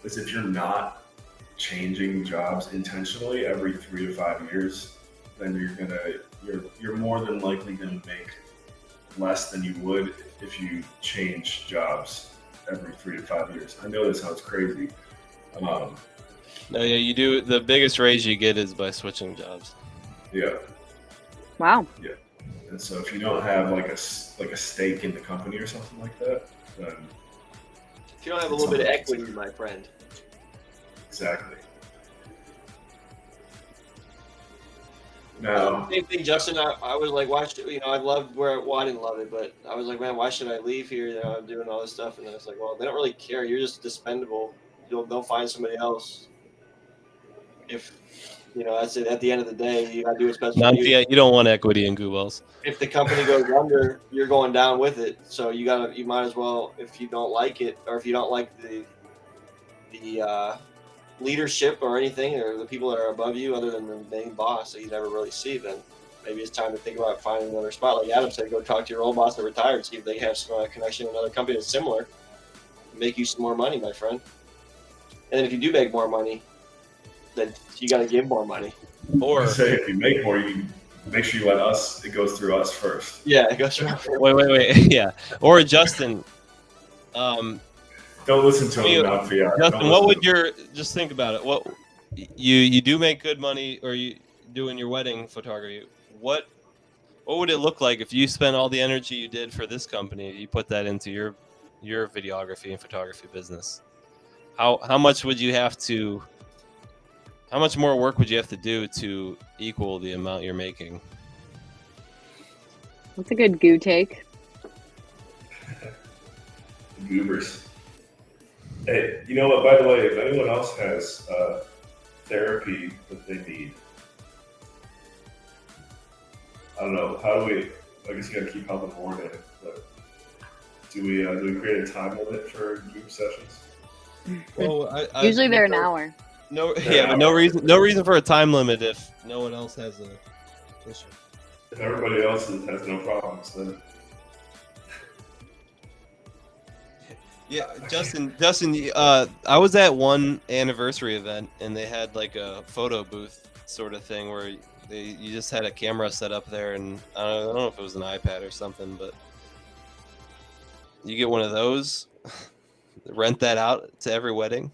is if you're not changing jobs intentionally every 3 to 5 years, then you're more than likely gonna make less than you would if you change jobs every 3 to 5 years. I know this sounds crazy. No, yeah, you do. The biggest raise you get is by switching jobs. Yeah. Wow. Yeah. And so if you don't have like a stake in the company or something like that, then if you don't have a little bit of equity, my friend. Exactly. Now, same thing, Justin. I was like, why should, I loved well, I didn't love it, but I was like, man, why should I leave here? I'm doing all this stuff, and I was like, well, they don't really care. You're just dispendable. They'll find somebody else. If that's it. At the end of the day, you gotta do what's best for you. Yeah, you don't want equity in Goobells. If the company goes under, you're going down with it. So you might as well, if you don't like it, or if you don't like the leadership or anything, or the people that are above you, other than the main boss that you never really see, then maybe it's time to think about finding another spot. Like Adam said, go talk to your old boss that retired, see if they have some connection to another company that's similar, make you some more money, my friend. And then if you do make more money, then you got to give more money. Or say if you make more, you make sure you let us. It goes through us first. Yeah, it goes through. Wait. Yeah. Or Justin. Don't listen to him, not Fiat. Justin, what would just think about it? What you do make good money, or you doing your wedding photography? What would it look like if you spent all the energy you did for this company, you put that into your videography and photography business? how much would you have to? How much more work would you have to do to equal the amount you're making? That's a good goo take. Goobers. Hey, you know what? By the way, if anyone else has therapy that they need, I don't know. How do we? I guess you gotta keep helping more in it. But do we create a time limit for group sessions? Well, Usually they're an hour. No, yeah, but no reason for a time limit if no one else has a issue. If everybody else has no problems, then Yeah, Justin, I was at one anniversary event and they had like a photo booth sort of thing where you just had a camera set up there, and I don't know if it was an iPad or something, but you get one of those, rent that out to every wedding.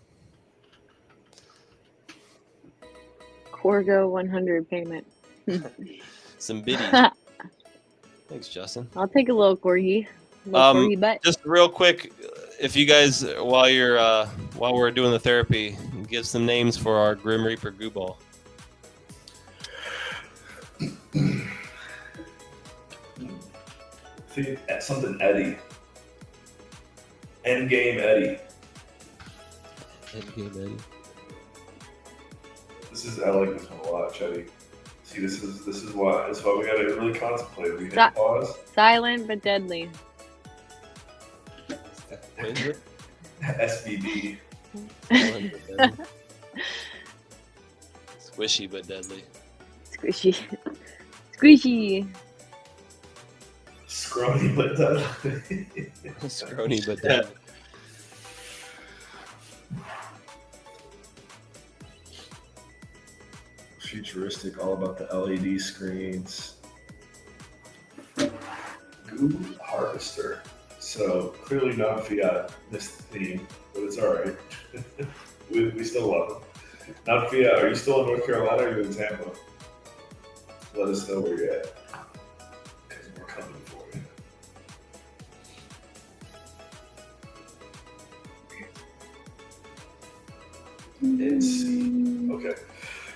Corgo 100 payment. Some biddies. Thanks, Justin. I'll take a little corgi. Corgi butt. Just real quick, if you guys, while we're doing the therapy, give some names for our Grim Reaper goo ball. I think something Eddie. Endgame Eddie. I like this one a lot, Chetty. See, this is why we gotta really contemplate. We hit pause. Silent but deadly. SBD. Squishy but deadly. Squishy. Squishy. Scrawny but deadly. Scrawny but deadly. Futuristic, all about the LED screens. Goo Harvester. So clearly not Fiat, this theme, but it's all right. we still love them. Not Fiat. Are you still in North Carolina or are you in Tampa? Let us know where you're at, because we're coming for you. Let's see. Okay.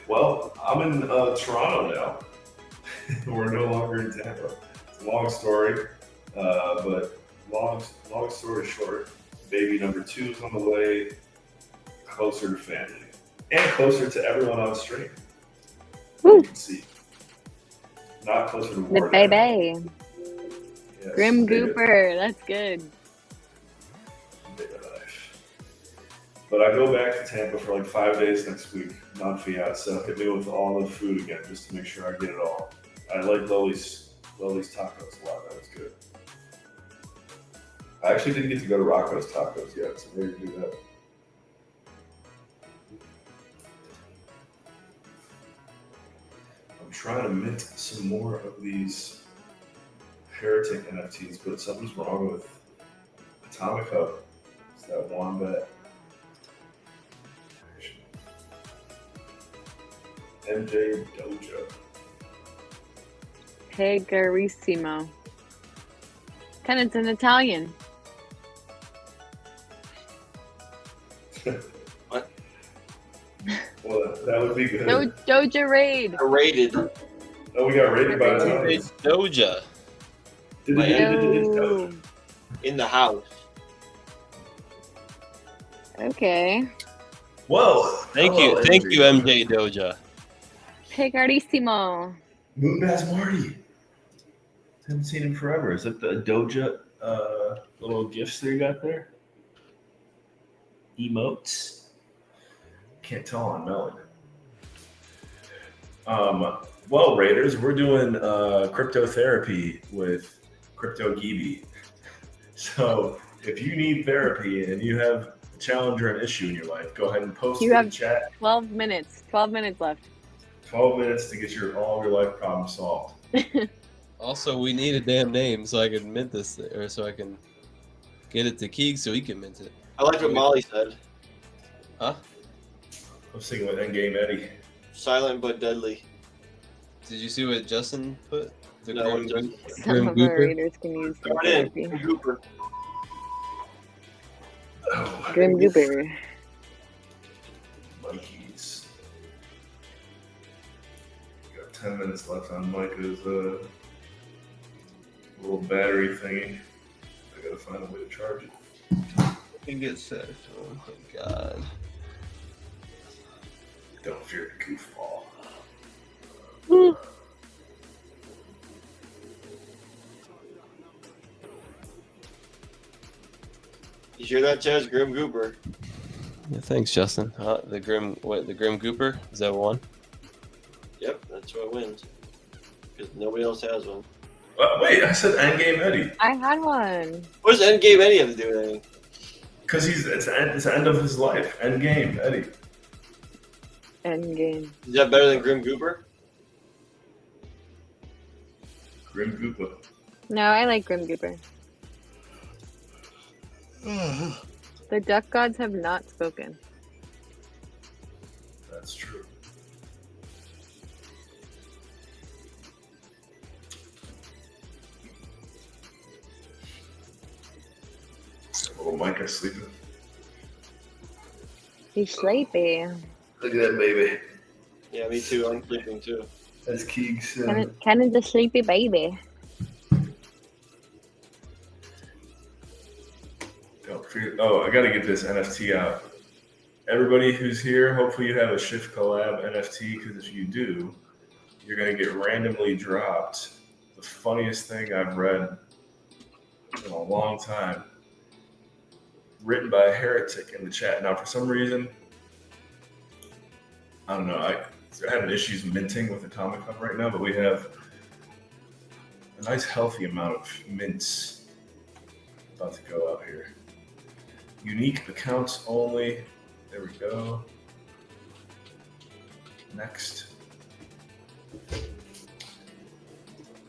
Well, I'm in Toronto now. We're no longer in Tampa. It's a long story, but long story short, baby number 2 is on the way, closer to family and closer to everyone on stream. Woo. You can see. Not closer to war. The baby. Yes, Grim baby. Gooper. That's good. Baby life. But I go back to Tampa for like 5 days next week, non-Fiat, so hit me with all the food again just to make sure I get it all. I like Loli's tacos a lot. That was good. I actually didn't get to go to Rocco's Tacos yet, so maybe do that. I'm trying to mint some more of these Heretic NFTs, but something's wrong with Atomic Hub. It's that Wombat. MJ Doja. Pegarissimo. Kind of, it's an Italian. What? Well, that would be good. Doja Raid. Rated. Oh, we got raided by Italians. Doja. Oh. In the house. Okay. Whoa! Thank you, MJ Doja. Pegarissimo. Moonbass Marty. Haven't seen him forever. Is that the Doja little gifts that you got there? Emotes? Can't tell on Melon. Well, Raiders, we're doing cryptotherapy with Crypto Gibi. So if you need therapy and you have a challenge or an issue in your life, go ahead and post it in the chat. 12 minutes. 12 minutes left. 12 minutes to get all your life problems solved. Also, we need a damn name so I can mint this, or so I can get it to Keeg so he can mint it. I like what Molly said. Huh? I'm singing with Endgame Eddie. Silent but deadly. Did you see what Justin put? The No, Grim Justin. Goop- Some Grim of our Gooper? readers can use some Start in. therapy. Gooper. Oh, Grim Gooper. 10 minutes left on Micah's little battery thingy. I gotta find a way to charge it. It gets set. Oh my god. Don't fear the goofball. You hear that, Chaz? Grim Gooper. Yeah, thanks, Justin. The Grim Gooper? Is that one? Yep, that's what wins. Because nobody else has one. Wait, I said Endgame Eddie. I had one. What does Endgame Eddie have to do with anything? Because it's the end of his life. Endgame Eddie. Endgame. Is that better than Grim Gooper? Grim Goopa. No, I like Grim Gooper. The duck gods have not spoken. That's true. Little Micah sleeping. He's sleepy. Look at that baby. Yeah, me too. I'm sleeping too. That's Keegs. Ken is a sleepy baby. Don't fear. Oh, I gotta get this NFT out. Everybody who's here, hopefully you have a Shift Collab NFT, because if you do, you're gonna get randomly dropped the funniest thing I've read in a long time, written by a heretic in the chat. Now, for some reason, I don't know, I'm having issues minting with Atomic Hub right now, but we have a nice healthy amount of mints about to go out here. Unique accounts only. There we go. Next. The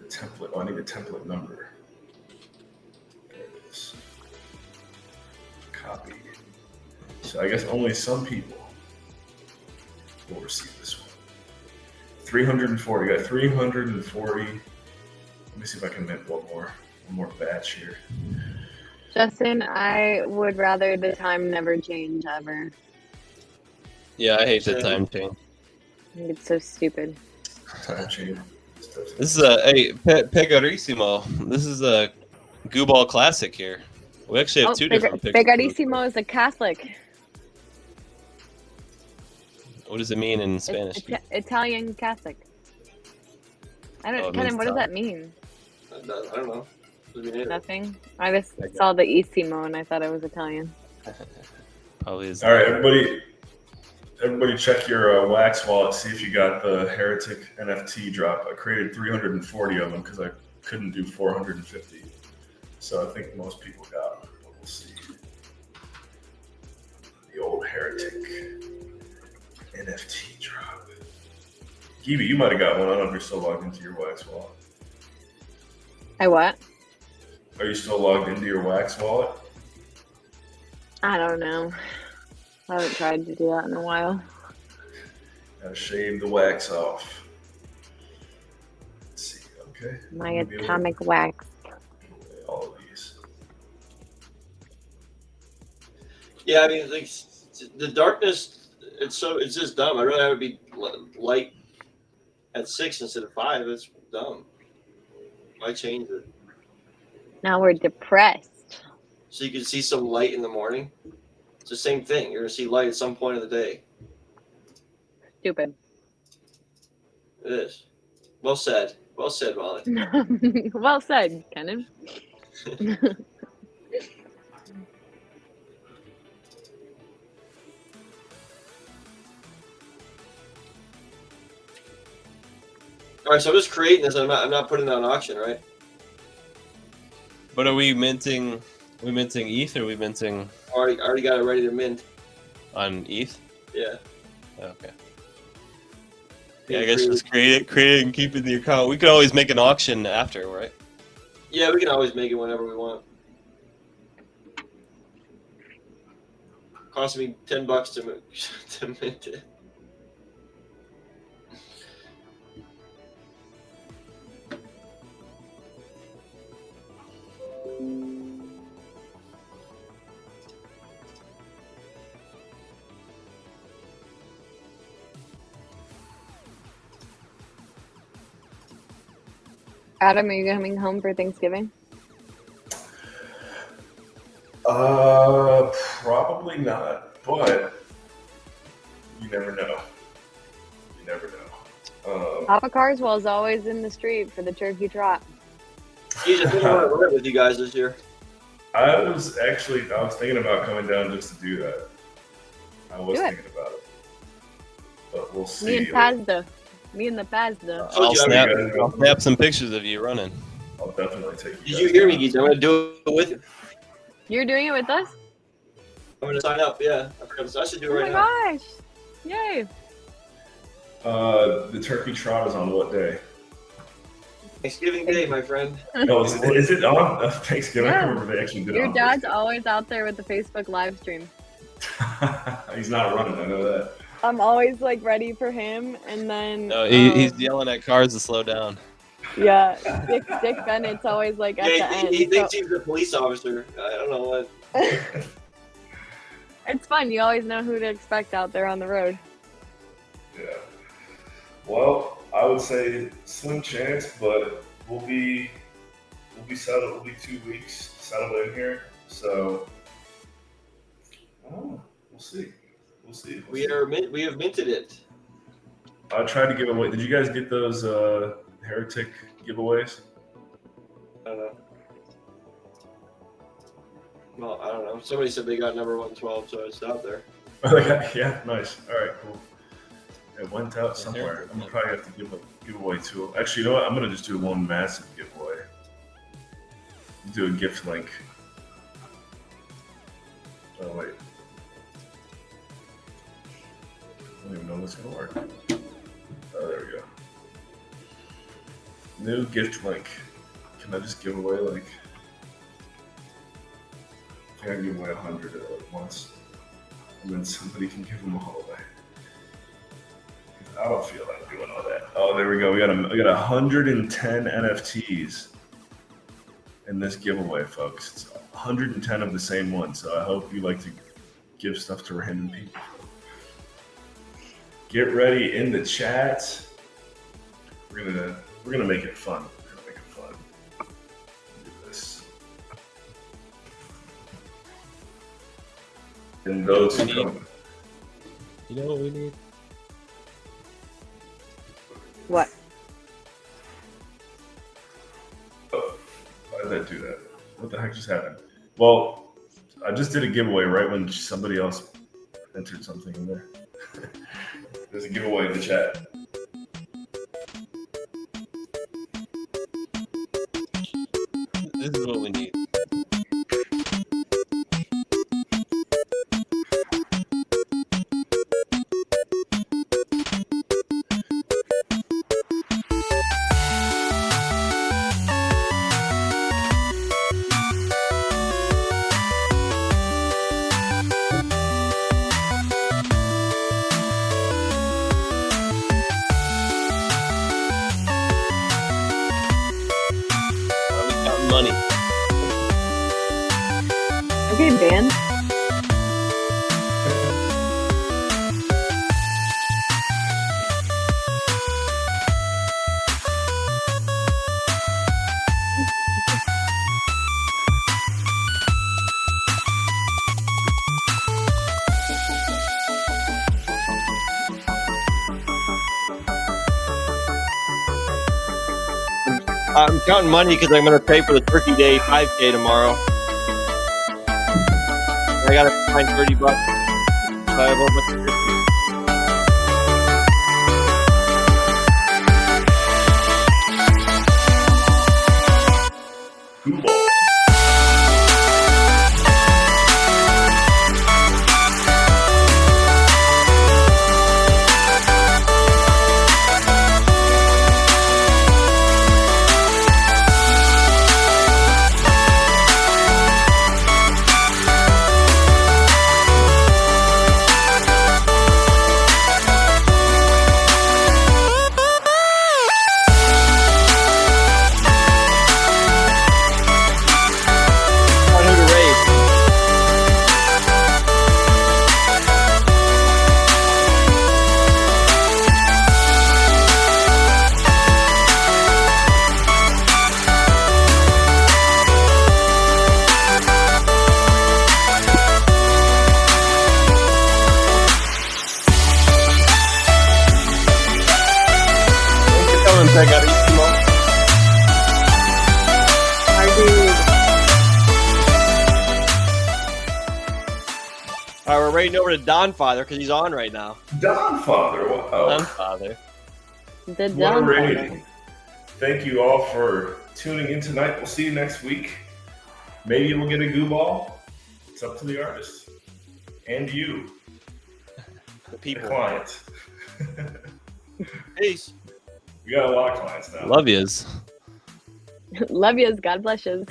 template. Oh, I need a template number. There it is. Copy. So I guess only some people will receive this one. 340. Got 340. Let me see if I can mint one more batch here. Justin, I would rather the time never change ever. Yeah, I hate the time change. I think it's so stupid. Time change. This is Pegarissimo. This is a Gooball Classic here. We actually have two different pictures. Pegarissimo is a Catholic. What does it mean in Spanish? Italian Catholic. I don't. Oh, it Ken, means what does that mean? I don't know. What do you mean? Nothing. I just saw the Isimo and I thought it was Italian. Probably is. All right, everybody check your Wax wallet, see if you got the Heretic NFT drop. I created 340 of them because I couldn't do 450. So I think most people got them, but we'll see. The old Heretic NFT drop. Kiwi, you might have got one. I don't know if you're still logged into your Wax wallet. I what? Are you still logged into your Wax wallet? I don't know. I haven't tried to do that in a while. Gotta shave the wax off. Let's see, okay. My atomic wax. All of these. Yeah, I mean, like the darkness. It's just dumb. I'd rather have it be light at 6 instead of 5. It's dumb. Why change it? Now we're depressed. So you can see some light in the morning. It's the same thing. You're gonna see light at some point of the day. Stupid. It is. Well said. Well said, Molly. Well said, Kenan. All right, so I'm just creating this. I'm not putting it on auction, right? But are we minting? We minting ETH or are we minting I already got it ready to mint. on ETH? Yeah. Okay. Yeah, I guess just create it, and keep it in the account. We could always make an auction after, right? Yeah, we can always make it whenever we want. Cost me $10 to mint it. Adam, are you coming home for Thanksgiving? Probably not, but you never know. You never know. Papa Carswell's always in the street for the turkey trot. He's just gonna want to run it with you guys this year. I was thinking about coming down just to do that. I was thinking about it, but we'll see. Me and Pazda. Me and the Pazda. I'll you, snap some pictures of you running. I'll definitely take you. Did you hear me, Geese? I'm gonna do it with you. You're doing it with us? I'm gonna sign up. Yeah, I should do it Oh right my now. gosh! Yay! The turkey trot is on what day? Thanksgiving Day, my friend. No, is it on Thanksgiving? Yeah. I remember they actually did it Your on dad's always out there with the Facebook live stream. Thanksgiving. He's not running, I know that. I'm always like ready for him, and then No, he's yelling at cars to slow down. yeah, Dick Bennett's always like at the Yeah, end. he thinks so he's a police officer. I don't know what. it's fun. You always know who to expect out there on the road. Yeah. Well, I would say slim chance, but we'll be settled. We'll be 2 weeks settled in here, so we'll see. We'll see. We have minted it. I tried to give away. Did you guys get those heretic giveaways? I don't know. Well, I don't know. Somebody said they got number 112, so I stopped there. Yeah, nice. All right, cool. It went out somewhere. I'm gonna probably have to give away two. Actually, you know what? I'm gonna just do one massive giveaway. Do a gift link. Oh wait. I don't even know if it's gonna work. Oh, there we go. New gift link. Can I just give away like? I can give away 100 at once, and then somebody can give them all away. I don't feel like doing all that. Oh, there we go. We got 110 NFTs in this giveaway, folks. It's 110 of the same one. So I hope you like to give stuff to random people. Get ready in the chat. We're gonna make it fun. We're gonna make it fun. Do this. And those who come. You know what we need? What? Oh, why did I do that? What the heck just happened? Well, I just did a giveaway right when somebody else entered something in there. There's a giveaway in the chat. This is what we need. Money. Okay, band. I'm counting money because I'm going to pay for the Turkey Day 5K tomorrow. I got to find $30. So I have a bunch of turkey. Cool. check out Eskimo. Our dude. All right, we're raiding over to Don Father because he's on right now. Don Father, wow. Father. The What a Don rating. Father. Thank you all for tuning in tonight. We'll see you next week. Maybe we'll get a goo ball. It's up to the artist. And you, The the people. client. Peace. We got a lot of clients now. Love yous. Love yous. God bless yous.